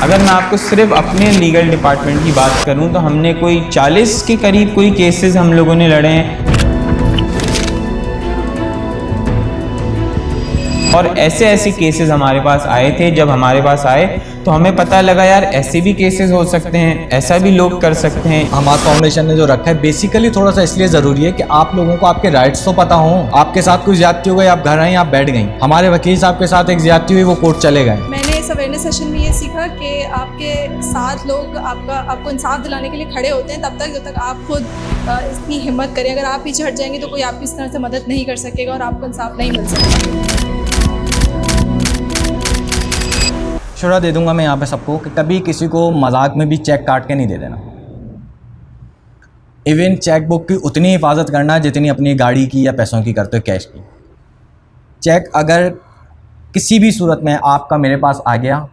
अगर मैं आपको सिर्फ अपने लीगल डिपार्टमेंट की बात करूं तो हमने कोई 40 के करीब कोई केसेस हम लोगों ने लड़े हैं। और ऐसे ऐसे केसेस हमारे पास आए थे, जब हमारे पास आए तो हमें पता लगा यार ऐसे भी केसेस हो सकते हैं, ऐसा भी लोग कर सकते हैं। हमारा फाउंडेशन ने जो रखा है बेसिकली थोड़ा सा इसलिए ज़रूरी है कि आप लोगों को आपके राइट्स तो पता हों। आपके साथ कोई ज्यादती हो गई, आप घर आए, आप बैठ गई, हमारे वकील साहब के साथ एक ज्यादती हुई, वो कोर्ट चले गए। मैंने इस अवेयरनेस सेशन में ये सीखा कि आपके साथ लोग आपको इंसाफ दिलाने के लिए खड़े होते हैं तब तक जब तक आप खुद इतनी हिम्मत करें। अगर आप पीछे हट जाएंगे तो कोई आपकी इस तरह से मदद नहीं कर सकेगा और आपको इंसाफ नहीं मिल सकेगा। मशवरा दे दूंगा मैं यहाँ पे सबको कि कभी किसी को मजाक में भी चेक काट के नहीं दे देना। इवन चेक बुक की उतनी हिफाजत करना जितनी अपनी गाड़ी की या पैसों की करते हो कैश की। चेक अगर किसी भी सूरत में आपका मेरे पास आ गया,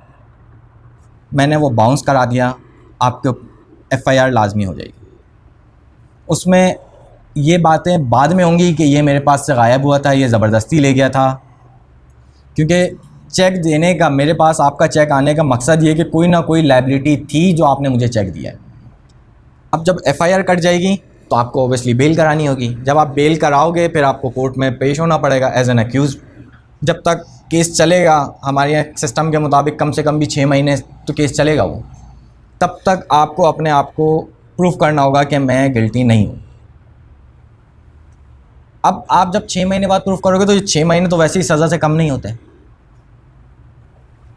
मैंने वो बाउंस करा दिया, आपके FIR लाजमी हो जाएगी। उसमें ये बातें बाद में होंगी कि ये मेरे पास से गायब हुआ था, ये ज़बरदस्ती ले गया था, क्योंकि चेक देने का, मेरे पास आपका चेक आने का मकसद ये कि कोई ना कोई लायबिलिटी थी जो आपने मुझे चेक दिया है। अब जब FIR कट जाएगी तो आपको ओबियसली बेल करानी होगी। जब आप बेल कराओगे फिर आपको कोर्ट में पेश होना पड़ेगा एज एन अक्यूज। जब तक केस चलेगा, हमारे सिस्टम के मुताबिक कम से कम भी 6 महीने तो केस चलेगा वो, तब तक आपको अपने आप को प्रूफ करना होगा कि मैं गिल्टी नहीं हूँ। अब आप जब 6 महीने बाद प्रूफ करोगे तो ये 6 महीने तो वैसे ही सज़ा से कम नहीं होते।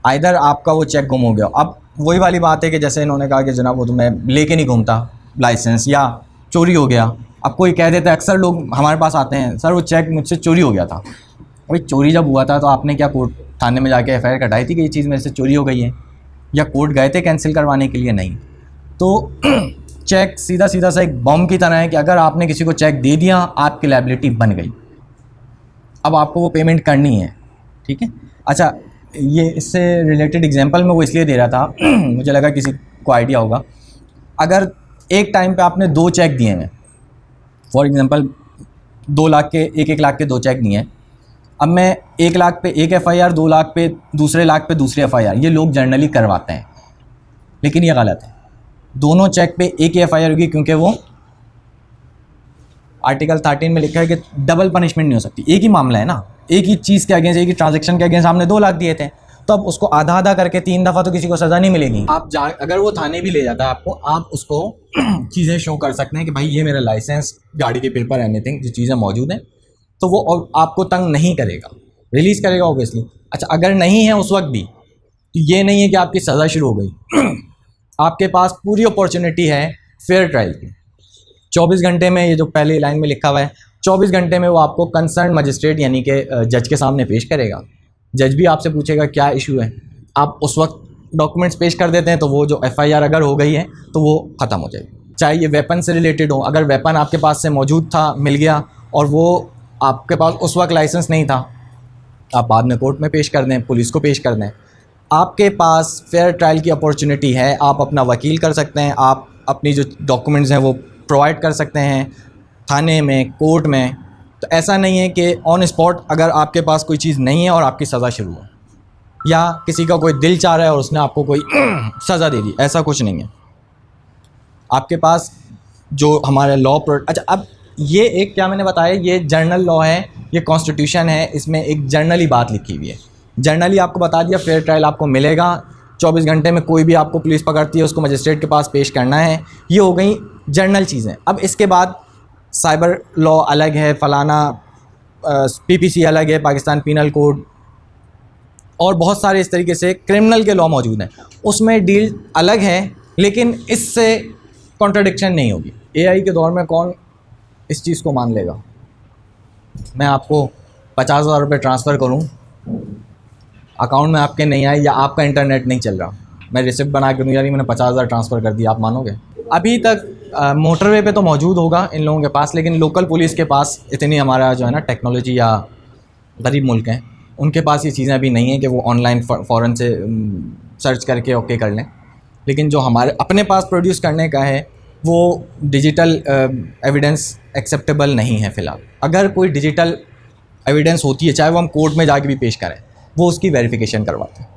आइदर आपका वो चेक गुम हो गया। अब वही वाली बात है कि जैसे इन्होंने कहा कि जनाब वो तो मैं लेके नहीं घूमता लाइसेंस, या चोरी हो गया। अब कोई कह देता है, अक्सर लोग हमारे पास आते हैं, सर वो चेक मुझसे चोरी हो गया था। भाई चोरी जब हुआ था तो आपने क्या कोर्ट थाने में जाके FIR कटाई थी कि ये चीज़ मेरे से चोरी हो गई है, या कोर्ट गए थे कैंसिल करवाने के लिए? नहीं। तो चेक सीधा सीधा सा एक बॉम्ब की तरह है कि अगर आपने किसी को चेक दे दिया, आपकी लायबिलिटी बन गई। अब आपको वो पेमेंट करनी है, ठीक है। अच्छा, ये इससे रिलेटेड एग्जांपल मैं वो इसलिए दे रहा था मुझे लगा किसी को आइडिया होगा। अगर एक टाइम पे आपने 2 चेक दिए हैं, फॉर एग्जांपल 2 लाख के, 1-1 लाख के 2 चेक दिए हैं। अब मैं 1 लाख पे एक FIR, 2 लाख पे दूसरे लाख पे दूसरी FIR, ये लोग जनरली करवाते हैं, लेकिन ये गलत है। दोनों चेक पे एक ही FIR होगी, क्योंकि वो आर्टिकल 13 में लिखा है कि डबल पनिशमेंट नहीं हो सकती। एक ही मामला है ना, एक ही चीज़ के अगेंस्ट, एक ही ट्रांजैक्शन के अगेंस्ट आपने 2 लाख दिए थे, तो अब उसको आधा आधा करके 3 दफ़ा तो किसी को सज़ा नहीं मिलेगी। आप अगर वो थाने भी ले जाता है आपको, आप उसको चीज़ें शो कर सकते हैं कि भाई ये मेरा लाइसेंस, गाड़ी के पेपर, एनीथिंग जो चीज़ें मौजूद हैं, तो वो आपको तंग नहीं करेगा, रिलीज़ करेगा ऑब्वियसली। अच्छा, अगर नहीं है उस वक्त भी, तो ये नहीं है कि आपकी सज़ा शुरू हो गई आपके पास पूरी अपॉर्चुनिटी है फेयर ट्रायल की। 24 घंटे में, ये जो पहले लाइन में लिखा हुआ है, 24 घंटे में वो आपको कंसर्न मजिस्ट्रेट यानी कि जज के सामने पेश करेगा। जज भी आपसे पूछेगा क्या इशू है, आप उस वक्त डॉक्यूमेंट्स पेश कर देते हैं तो वो जो FIR अगर हो गई है तो वो ख़त्म हो जाएगी। चाहे ये वेपन से रिलेटेड हो, अगर वेपन आपके पास से मौजूद था, मिल गया, और वो आपके पास उस वक्त लाइसेंस नहीं था, आप बाद में कोर्ट में पेश कर दें, पुलिस को पेश कर दें, आपके पास फेयर ट्रायल की अपॉर्चुनिटी है। आप अपना वकील कर सकते हैं, आप अपनी जो डॉक्यूमेंट्स हैं वो प्रोवाइड कर सकते हैं थाने में, कोर्ट में। तो ऐसा नहीं है कि ऑन स्पॉट अगर आपके पास कोई चीज़ नहीं है और आपकी सज़ा शुरू हो, या किसी का कोई दिल चाह रहा है और उसने आपको कोई सज़ा दे दी, ऐसा कुछ नहीं है। आपके पास जो हमारे लॉ अच्छा, अब ये एक क्या मैंने बताया, ये जर्नल लॉ है, ये कॉन्स्टिट्यूशन है, इसमें एक जर्नली बात लिखी हुई है। जर्नली आपको बता दिया फेयर ट्रायल आपको मिलेगा, 24 घंटे में कोई भी आपको पुलिस पकड़ती है उसको मजिस्ट्रेट के पास पेश करना है। ये हो गई जर्नल चीज़ें। अब इसके बाद साइबर लॉ अलग है, फलाना PPC अलग है, पाकिस्तान पीनल कोड, और बहुत सारे इस तरीके से क्रिमिनल के लॉ मौजूद हैं, उसमें डील अलग है, लेकिन इससे कॉन्ट्रडिक्शन नहीं होगी। AI के दौर में कौन इस चीज़ को मान लेगा? मैं आपको 50,000 रुपये ट्रांसफ़र करूं, अकाउंट में आपके नहीं आए, या आपका इंटरनेट नहीं चल रहा, मैं रिसिप्ट बना के दूँ यार मैंने 50,000 ट्रांसफ़र कर दिया, आप मानोगे? अभी तक मोटरवे पे तो मौजूद होगा इन लोगों के पास, लेकिन लोकल पुलिस के पास इतनी हमारा जो है ना टेक्नोलॉजी, या गरीब मुल्क हैं उनके पास ये चीज़ें अभी नहीं हैं कि वो ऑनलाइन फ़ौरन से सर्च करके ओके कर लें। लेकिन जो हमारे अपने पास प्रोड्यूस करने का है वो डिजिटल एविडेंस एक्सेप्टेबल नहीं है फ़िलहाल। अगर कोई डिजिटल एविडेंस होती है, चाहे वो हम कोर्ट में जाके भी पेश करें, वो उसकी वेरिफिकेशन करवाते हैं।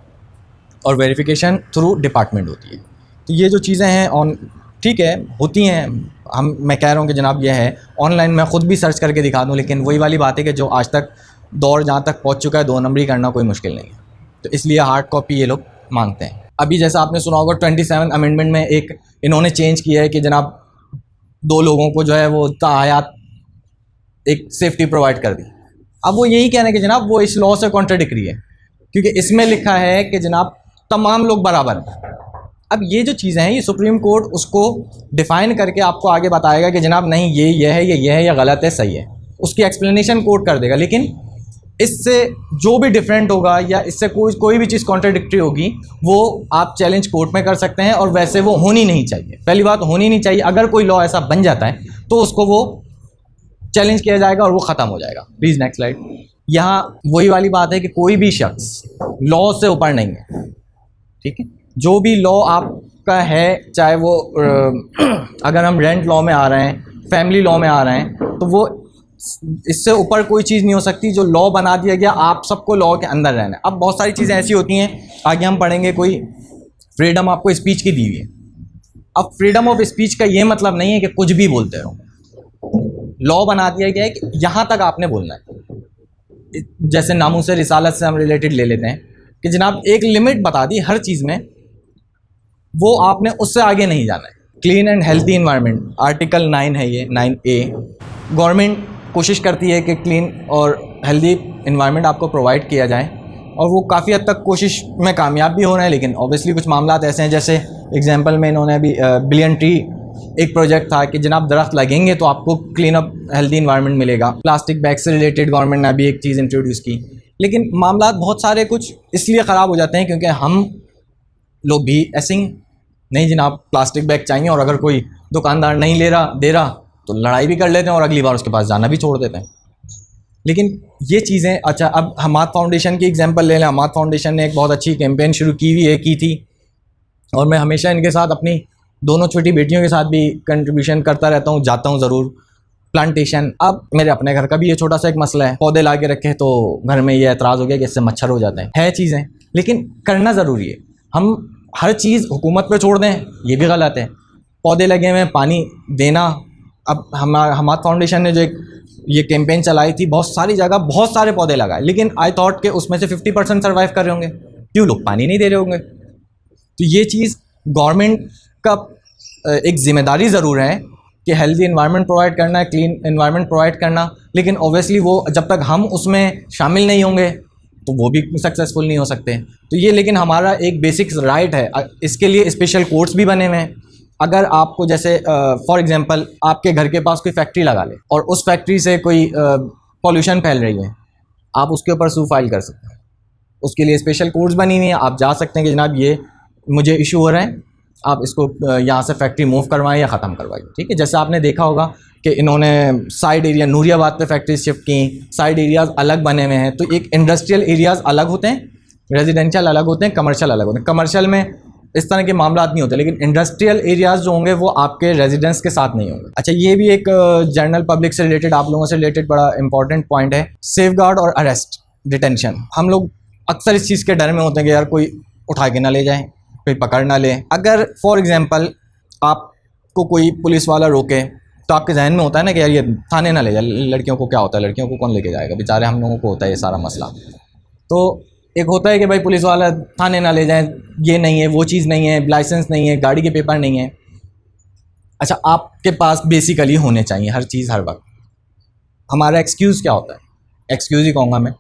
और वेरिफिकेशन थ्रू डिपार्टमेंट होती है। तो ये जो चीज़ें हैं ऑन ठीक है होती हैं, मैं कह रहा हूँ कि जनाब ये है ऑनलाइन मैं ख़ुद भी सर्च करके दिखा दूँ, लेकिन वही वाली बात है कि जो आज तक दौर जहाँ तक पहुँच चुका है 2 नंबरी करना कोई मुश्किल नहीं है, तो इसलिए हार्ड कॉपी ये लोग मांगते हैं। अभी जैसा आपने सुना होगा 27 अमेंडमेंट में एक इन्होंने चेंज किया है कि जनाब 2 लोगों को जो है वो ताहयात एक सेफ्टी प्रोवाइड कर दी। अब वो यही कहना है कि जनाब वो इस लॉ से कॉन्ट्राडिक्टरी है, क्योंकि इसमें लिखा है कि जनाब तमाम लोग बराबर हैं। अब ये जो चीज़ें हैं ये सुप्रीम कोर्ट उसको डिफ़ाइन करके आपको आगे बताएगा कि जनाब नहीं ये है, ये है, या गलत है, सही है, उसकी एक्सप्लेनेशन कोर्ट कर देगा। लेकिन इससे जो भी डिफरेंट होगा या इससे कोई भी चीज़ कॉन्ट्राडिक्टरी होगी वो आप चैलेंज कोर्ट में कर सकते हैं, और वैसे वो होनी नहीं चाहिए। पहली बात होनी नहीं चाहिए। अगर कोई लॉ ऐसा बन जाता है तो उसको वो चैलेंज किया जाएगा और वो ख़त्म हो जाएगा। Please next slide. यहाँ वही वाली बात है कि कोई भी शख्स लॉ से ऊपर नहीं है, ठीक है। जो भी लॉ आपका है, चाहे वो अगर हम रेंट लॉ में आ रहे हैं, फैमिली लॉ में आ रहे हैं, तो वो इससे ऊपर कोई चीज़ नहीं हो सकती। जो लॉ बना दिया गया आप सबको लॉ के अंदर रहना है। अब बहुत सारी चीज़ें ऐसी होती हैं, आगे हम पढ़ेंगे, कोई फ्रीडम आपको स्पीच की दी हुई है। अब फ्रीडम ऑफ स्पीच का ये मतलब नहीं है कि कुछ भी बोलते रहो। लॉ बना दिया गया है कि यहाँ तक आपने बोलना है। जैसे नामूस रिसालत से हम रिलेटेड ले लेते हैं कि जनाब एक लिमिट बता दी हर चीज़ में, वो आपने उससे आगे नहीं जाना है। Clean and healthy environment, article 9 है ये, 9A। गवर्नमेंट कोशिश करती है कि क्लीन और हेल्दी इन्वायरमेंट आपको प्रोवाइड किया जाए, और वो काफ़ी हद तक कोशिश में कामयाब भी हो रहे हैं। लेकिन ऑब्वियसली कुछ मामला ऐसे हैं, जैसे एग्जांपल में इन्होंने अभी बिलियन ट्री एक प्रोजेक्ट था कि जनाब दरख्त लगेंगे तो आपको क्लीन अप हेल्दी इन्वायरमेंट मिलेगा। प्लास्टिक बैग से रिलेटेड गवर्नमेंट ने अभी एक चीज़ इंट्रोड्यूस की। लेकिन मामला बहुत सारे कुछ इसलिए ख़राब हो जाते हैं क्योंकि हम लोग भी ऐसे ही नहीं जनाब प्लास्टिक बैग चाहिए, और अगर कोई दुकानदार नहीं दे रहा तो लड़ाई भी कर लेते हैं और अगली बार उसके पास जाना भी छोड़ देते हैं। लेकिन ये चीज़ें, अच्छा अब हमाद फाउंडेशन की एग्जांपल ले लें। हमाद फाउंडेशन ने एक बहुत अच्छी कैंपेन शुरू की थी, और मैं हमेशा इनके साथ अपनी दोनों छोटी बेटियों के साथ भी कंट्रीब्यूशन करता रहता हूँ, जाता हूँ ज़रूर। प्लांटेशन, अब मेरे अपने घर का भी ये छोटा सा एक मसला है, पौधे ला के रखे तो घर में ये एतराज़ हो गया कि इससे मच्छर हो जाते हैं चीज़ें, लेकिन करना ज़रूरी है। हम हर चीज़ हुकूमत पे छोड़ दें ये भी गलत है। पौधे लगे हुए हैं, पानी देना। अब हमाद फाउंडेशन ने जो एक ये कैंपेन चलाई थी, बहुत सारी जगह बहुत सारे पौधे लगाए, लेकिन आई थॉट के उसमें से 50% सर्वाइव कर रहे होंगे। क्यों? लोग पानी नहीं दे रहे होंगे। तो ये चीज़ गवर्नमेंट का एक ज़िम्मेदारी ज़रूर है कि हेल्दी इन्वायरमेंट प्रोवाइड करना है, क्लीन इन्वायरमेंट प्रोवाइड करना, लेकिन ऑब्वियसली वो जब तक हम उसमें शामिल नहीं होंगे तो वो भी सक्सेसफुल नहीं हो सकते। तो ये लेकिन हमारा एक बेसिक राइट है। इसके लिए स्पेशल कोर्ट्स भी बने हुए हैं। अगर आपको जैसे फॉर एग्जांपल आपके घर के पास कोई फैक्ट्री लगा ले और उस फैक्ट्री से कोई पॉल्यूशन फैल रही है, आप उसके ऊपर सू फाइल कर सकते हैं। उसके लिए स्पेशल कोर्ट्स बनी हुई हैं। आप जा सकते हैं कि जनाब ये मुझे इशू हो रहा है, आप इसको यहाँ से फैक्ट्री मूव करवाएं या ख़त्म करवाइए, ठीक है। जैसे आपने देखा होगा कि इन्होंने साइड एरिया नूरियाबाद पे फैक्ट्री शिफ्ट की, साइड एरियाज़ अलग बने हुए हैं। तो एक इंडस्ट्रियल एरियाज़ अलग होते हैं, रेजिडेंशियल अलग होते हैं, कमर्शियल अलग होते हैं। कमर्शियल में इस तरह के मामला नहीं होते, लेकिन इंडस्ट्रियल एरियाज़ जो होंगे वो आपके रेजिडेंस के साथ नहीं होंगे। अच्छा, ये भी एक जनरल पब्लिक से रिलेटेड, आप लोगों से रिलेटेड बड़ा इंपॉर्टेंट पॉइंट है, सेफगार्ड और अरेस्ट डिटेंशन। हम लोग अक्सर इस चीज़ के डर में होते हैं कि यार कोई उठा के ना ले जाए, कोई पकड़ ना ले। अगर फॉर एग्जांपल आपको कोई पुलिस वाला रोके तो आपके जहन में होता है ना कि यार ये थाने ना ले जाए, लड़कियों को क्या होता है, लड़कियों को कौन लेके जाएगा, बेचारे हम लोगों को होता है ये सारा मसला। तो एक होता है कि भाई पुलिस वाला थाने ना ले जाए, ये नहीं है, वो चीज़ नहीं है, लाइसेंस नहीं है, गाड़ी के पेपर नहीं है। अच्छा, आपके पास बेसिकली होने चाहिए हर चीज़ हर वक्त। हमारा एक्सक्यूज़ क्या होता है? एक्सक्यूज़ ही कहूँगा मैं,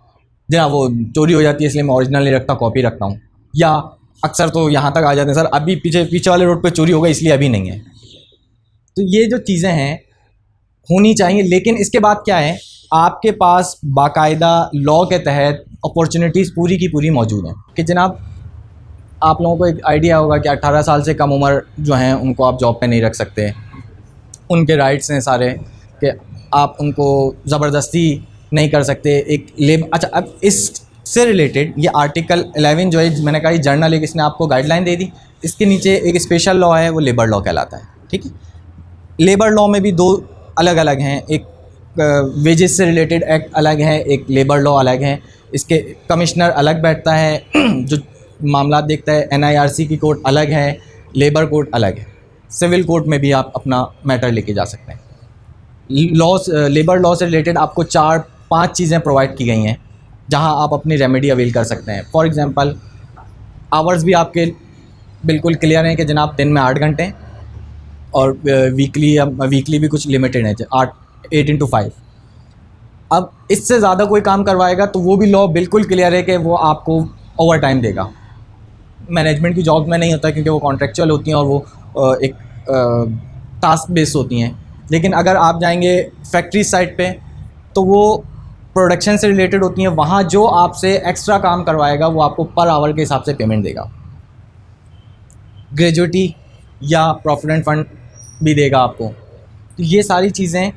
जहाँ वो चोरी हो जाती है इसलिए मैं ओरिजिनल नहीं रखता, कॉपी रखता हूँ, या अक्सर तो यहाँ तक आ जाते हैं सर अभी पीछे वाले रोड पे चोरी हो गई इसलिए अभी नहीं है। तो ये जो चीज़ें हैं होनी चाहिए, लेकिन इसके बाद क्या है, आपके पास बाकायदा लॉ के तहत अपॉर्चुनिटीज़ पूरी की पूरी मौजूद हैं कि जनाब आप लोगों को एक आइडिया होगा कि 18 साल से कम उम्र जो हैं उनको आप जॉब पे नहीं रख सकते। उनके राइट्स हैं सारे कि आप उनको ज़बरदस्ती नहीं कर सकते। एक अच्छा, अब इससे रिलेटेड ये आर्टिकल 11 जो है, मैंने कहा ये जर्नल एक इसने आपको गाइडलाइन दे दी, इसके नीचे एक स्पेशल लॉ है, वो लेबर लॉ कहलाता है, ठीक है। लेबर लॉ में भी दो अलग अलग हैं, एक वेजेस से रिलेटेड एक्ट अलग है, एक लेबर लॉ अलग है। इसके कमिश्नर अलग बैठता है, जो मामला देखता है। NIRC की कोर्ट अलग है, लेबर कोर्ट अलग है, सिविल कोर्ट में भी आप अपना मैटर लेके जा सकते हैं। लेबर लॉ से रिलेटेड आपको 4-5 चीज़ें प्रोवाइड की गई हैं जहां आप अपनी रेमेडी अवेल कर सकते हैं। फॉर एग्जांपल आवर्स भी आपके बिल्कुल क्लियर हैं कि जनाब दिन में 8 घंटे और वीकली भी कुछ लिमिटेड है 8 into 5। अब इससे ज़्यादा कोई काम करवाएगा तो वो भी लॉ बिल्कुल क्लियर है कि वो आपको ओवर टाइम देगा। मैनेजमेंट की जॉब में नहीं होता क्योंकि वो कॉन्ट्रेक्चुअल होती हैं और वो एक टास्क बेस्ड होती हैं। लेकिन अगर आप जाएंगे फैक्ट्री साइट पे तो वो प्रोडक्शन से रिलेटेड होती हैं। वहाँ जो आपसे एक्स्ट्रा काम करवाएगा वो आपको पर आवर के हिसाब से पेमेंट देगा। ग्रेजुएटी या प्रॉविडेंट फंड भी देगा आपको। तो ये सारी चीज़ें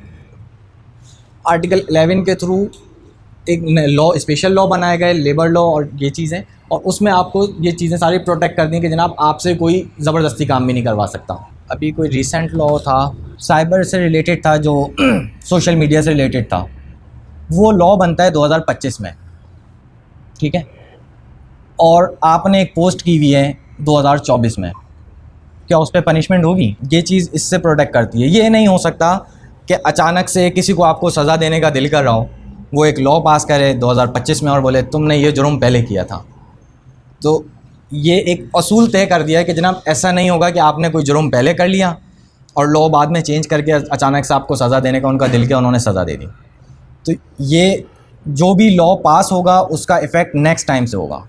आर्टिकल 11 के थ्रू एक लॉ, स्पेशल लॉ बनाया गया है, लेबर लॉ और ये चीज़ें, और उसमें आपको ये चीज़ें सारी प्रोटेक्ट कर दी कि जनाब आपसे कोई ज़बरदस्ती काम भी नहीं करवा सकता। अभी कोई रिसेंट लॉ था साइबर से रिलेटेड था, जो सोशल मीडिया से रिलेटेड था, वो लॉ बनता है 2025 में, ठीक है, और आपने एक पोस्ट की हुई है 2024 में, क्या उस पर पनिशमेंट होगी? ये चीज़ इससे प्रोटेक्ट करती है। ये नहीं हो सकता कि अचानक से किसी को आपको सज़ा देने का दिल कर रहा हो, वो एक लॉ पास करे 2025 में और बोले तुमने ये जुर्म पहले किया था। तो ये एक असूल तय कर दिया है कि जनाब ऐसा नहीं होगा कि आपने कोई जुर्म पहले कर लिया और लॉ बाद में चेंज करके अचानक से आपको सज़ा देने का उनका दिल किया, उन्होंने सज़ा दे दी। तो ये जो भी लॉ पास होगा उसका इफ़ेक्ट नेक्स्ट टाइम से होगा।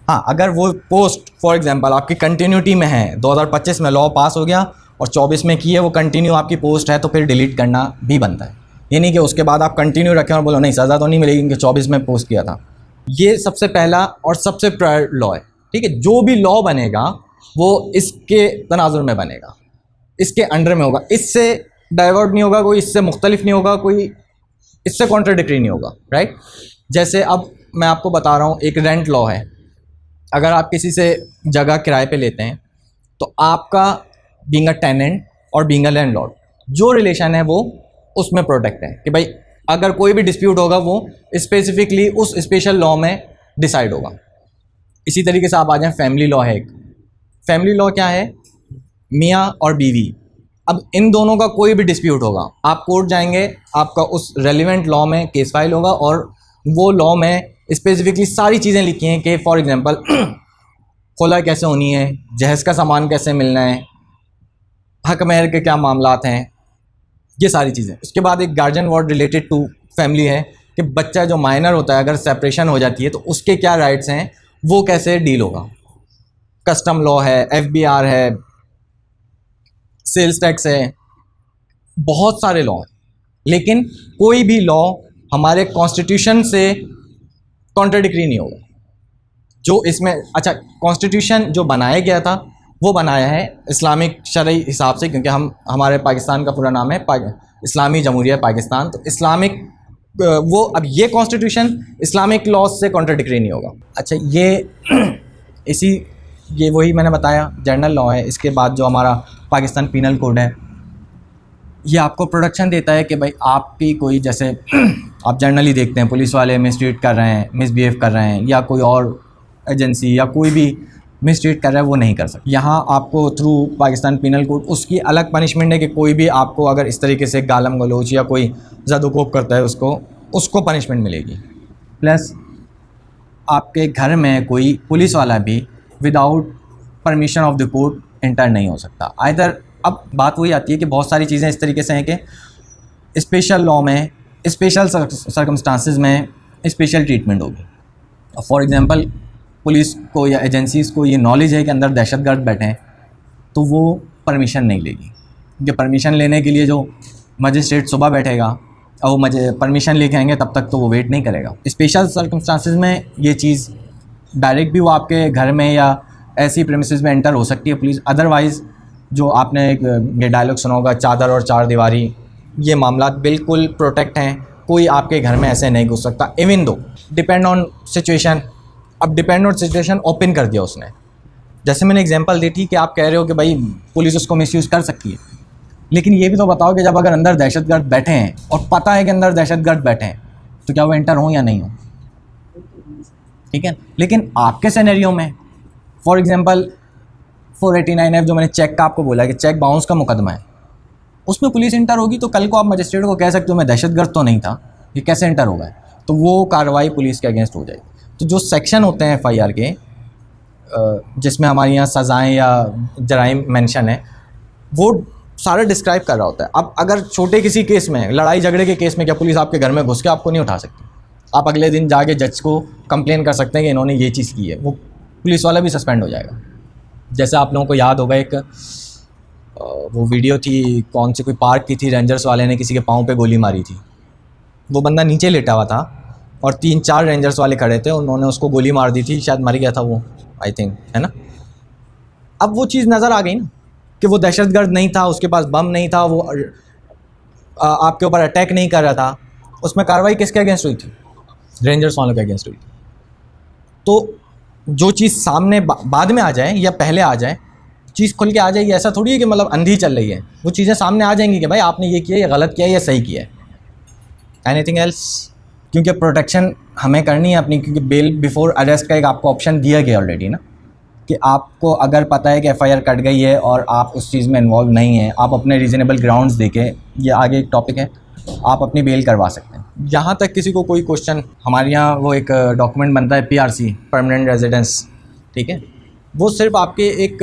हाँ, अगर वो पोस्ट फॉर एग्जांपल आपकी कंटिन्यूटी में है, 2025 में लॉ पास हो गया और 24 में की है, वो कंटिन्यू आपकी पोस्ट है, तो फिर डिलीट करना भी बनता है। ये नहीं कि उसके बाद आप कंटिन्यू रखें और बोलो नहीं सज़ा तो नहीं मिलेगी क्योंकि 24 में पोस्ट किया था। ये सबसे पहला और सबसे प्रायर लॉ है, ठीक है। जो भी लॉ बनेगा वो इसके तनाजुर में बनेगा, इसके अंडर में होगा, इससे डाइवर्ट नहीं होगा, कोई इससे मुख्तलिफ नहीं होगा, कोई इससे कॉन्ट्राडिक्टरी नहीं होगा, राइट। जैसे अब मैं आपको बता रहा हूँ, एक रेंट लॉ है। अगर आप किसी से जगह किराए पे लेते हैं तो आपका बीइंग अ टेनेंट और बीइंग अ लैंडलॉर्ड जो रिलेशन है वो उसमें प्रोटेक्ट है कि भाई अगर कोई भी डिस्प्यूट होगा वो स्पेसिफिकली उस स्पेशल लॉ में डिसाइड होगा। इसी तरीके से आप आ जाएं, फैमिली लॉ है एक। फैमिली लॉ क्या है? मियाँ और बीवी, अब इन दोनों का कोई भी डिस्प्यूट होगा, आप कोर्ट जाएंगे, आपका उस रेलिवेंट लॉ में केस फाइल होगा और वो लॉ में स्पेसिफिकली सारी चीज़ें लिखी हैं कि फॉर एग्जांपल खुला कैसे होनी है, जहेज़ का सामान कैसे मिलना है, हक महर के क्या मामलात हैं, ये सारी चीज़ें। उसके बाद एक guardian ward related to family है कि बच्चा जो माइनर होता है अगर सेपरेशन हो जाती है तो उसके क्या राइट्स हैं, वो कैसे डील होगा। कस्टम लॉ है, FBR है, सेल्स टैक्स है, बहुत सारे लॉ हैं। लेकिन कोई भी लॉ हमारे कॉन्स्टिट्यूशन से कॉन्ट्राडिक्टरी नहीं होगा। जो इसमें अच्छा, कॉन्स्टिट्यूशन जो बनाया गया था वो बनाया है इस्लामिक शरई हिसाब से, क्योंकि हमारे पाकिस्तान का पूरा नाम है इस्लामी जमहूरिया पाकिस्तान। तो इस्लामिक वो, अब ये कॉन्स्टिट्यूशन इस्लामिक लॉ से कॉन्ट्राडिक्टरी नहीं होगा। अच्छा, ये वही मैंने बताया जनरल लॉ है। इसके बाद जो हमारा पाकिस्तान पीनल कोड है, ये आपको प्रोटेक्शन देता है कि भाई आपकी कोई, जैसे आप जनरली देखते हैं पुलिस वाले मिसट्रीट कर रहे हैं, मिसबिहेव कर रहे हैं, या कोई और एजेंसी या कोई भी मिसट्रीट कर रहा है, वो नहीं कर सकते। यहाँ आपको थ्रू पाकिस्तान पीनल कोड उसकी अलग पनिशमेंट है कि कोई भी आपको अगर इस तरीके से गालम गलोच या कोई ज़द-ओ-कोब करता है उसको पनिशमेंट मिलेगी। प्लस आपके घर में कोई पुलिस वाला भी without permission of the court enter नहीं हो सकता। आइदर, अब बात वही आती है कि बहुत सारी चीज़ें इस तरीके से हैं कि स्पेशल लॉ में स्पेशल सर्कमस्टांसिस में स्पेशल ट्रीटमेंट होगी। फॉर एग्जांपल पुलिस को या एजेंसीज़ को ये नॉलेज है कि अंदर दहशतगर्द बैठे हैं तो वो परमिशन नहीं लेगी, क्योंकि परमिशन लेने के लिए जो मजिस्ट्रेट सुबह बैठेगा और वो मुझे परमिशन लेके आएंगे तब तक तो वो वेट नहीं करेगा। स्पेशल सर्कमस्टांसिस में ये चीज़ डायरेक्ट भी वो आपके घर में या ऐसी प्रेमिसेस में एंटर हो सकती है पुलिस। अदरवाइज़ जो आपने ये डायलॉग सुना होगा, चादर और चार दीवारी, ये मामला बिल्कुल प्रोटेक्ट हैं, कोई आपके घर में ऐसे नहीं घुस सकता। Even though depend on situation, अब डिपेंड ऑन सिचुएशन ओपन कर दिया उसने। जैसे मैंने एग्जांपल दी थी कि आप कह रहे हो कि भाई पुलिस उसको मिसयूज़ कर सकती है, लेकिन ये भी तो बताओ कि जब अगर अंदर दहशतगर्द बैठे हैं और पता है कि अंदर दहशतगर्द बैठे हैं तो क्या वो एंटर हों या नहीं हो, ठीक है। लेकिन आपके सिनेरियो में फॉर एग्जांपल 489F जो मैंने चेक का आपको बोला कि चेक बाउंस का मुकदमा है, उसमें पुलिस इंटर होगी तो कल को आप मजिस्ट्रेट को कह सकते हो मैं दहशतगर्द तो नहीं था, ये कैसे इंटर हो गए, तो वो कार्रवाई पुलिस के अगेंस्ट हो जाएगी। तो जो सेक्शन होते हैं FIR के जिसमें हमारे यहाँ सज़ाएँ या जराइम मेंशन है, वो सारा डिस्क्राइब कर रहा होता है। अब अगर छोटे किसी केस में, लड़ाई झगड़े के केस में, क्या पुलिस आपके घर में घुस के आपको नहीं उठा सकती? आप अगले दिन जाके जज को कंप्लेन कर सकते हैं कि इन्होंने ये चीज़ की है, वो पुलिस वाला भी सस्पेंड हो जाएगा। जैसे आप लोगों को याद होगा एक वो वीडियो थी, कौन सी कोई पार्क की थी, रेंजर्स वाले ने किसी के पाँव पे गोली मारी थी, वो बंदा नीचे लेटा हुआ था और 3-4 रेंजर्स वाले खड़े थे, उन्होंने उसको गोली मार दी थी, शायद मर गया था वो, आई थिंक, है ना। अब वो चीज़ नज़र आ गई ना कि वो दहशतगर्द नहीं था, उसके पास बम नहीं था, वो आपके ऊपर अटैक नहीं कर रहा था। उसमें कार्रवाई किसके अगेंस्ट हुई थी? रेंजर्स वालों के अगेंस्ट हुई थी। तो जो चीज़ सामने बाद में आ जाए या पहले आ जाए, चीज़ खुल के आ जाएगी, ऐसा थोड़ी है कि मतलब अंधी चल रही है, वो चीज़ें सामने आ जाएंगी कि भाई आपने ये किया, ये गलत किया, ये सही किया है। Anything else? क्योंकि प्रोटेक्शन हमें करनी है अपनी, क्योंकि बेल बिफोर अरेस्ट का एक आपको ऑप्शन दिया गया ऑलरेडी ना, कि आपको अगर पता है कि FIR कट गई है और आप उस चीज़ में इन्वॉल्व नहीं हैं, आप अपने रीज़नेबल ग्राउंड्स देके, ये आगे एक टॉपिक है, आप अपनी बेल करवा सकते हैं। जहाँ तक किसी को कोई क्वेश्चन, हमारे यहाँ वो एक डॉक्यूमेंट बनता है PRC, परमानेंट रेजिडेंस, ठीक है, वो सिर्फ आपके एक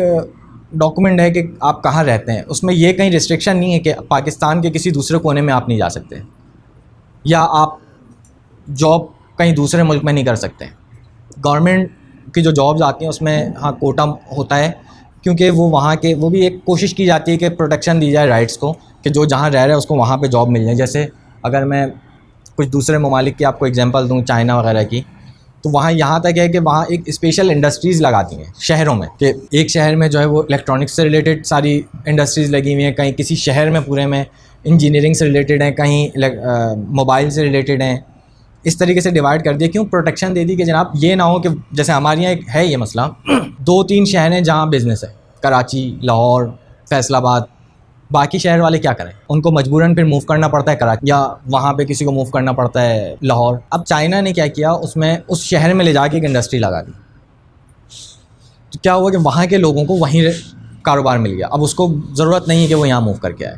डॉक्यूमेंट है कि आप कहाँ रहते हैं, उसमें ये कहीं रिस्ट्रिक्शन नहीं है कि पाकिस्तान के किसी दूसरे कोने में आप नहीं जा सकते, या आप जॉब कहीं दूसरे मुल्क में नहीं कर सकते। गवर्नमेंट की जो जॉब्स आती हैं उसमें हाँ कोटा होता है, क्योंकि वो वहाँ के, वो भी एक कोशिश की जाती है कि प्रोटेक्शन दी जाए राइट्स को, कि जो जहाँ रह रहे हैं उसको वहाँ पे जॉब मिल जाए। जैसे अगर मैं कुछ दूसरे ममालिक की आपको एग्जांपल दूँ, चाइना वगैरह की, तो वहाँ यहाँ तक है कि वहाँ एक स्पेशल इंडस्ट्रीज़ लगाती हैं शहरों में, कि एक शहर में जो है वो इलेक्ट्रॉनिक्स से रिलेटेड सारी इंडस्ट्रीज़ लगी हुई हैं, कहीं किसी शहर में पूरे में इंजीनियरिंग से रिलेटेड हैं, कहीं मोबाइल से रिलेटेड हैं, इस तरीके से डिवाइड कर दिया। क्यों? प्रोटेक्शन दे दी कि जनाब ये ना हो कि जैसे हमारे यहाँ एक है ये मसला 2-3 शहर हैं जहाँ बिज़नेस है, कराची, लाहौर, फैसलाबाद, बाकी शहर वाले क्या करें, उनको मजबूरन फिर मूव करना पड़ता है कराची, या वहाँ पे किसी को मूव करना पड़ता है लाहौर। अब चाइना ने क्या किया, उसमें उस शहर में ले जाके एक इंडस्ट्री लगा दी, तो क्या हुआ कि वहाँ के लोगों को वहीं कारोबार मिल गया। अब उसको ज़रूरत नहीं है कि वो यहाँ मूव करके आए,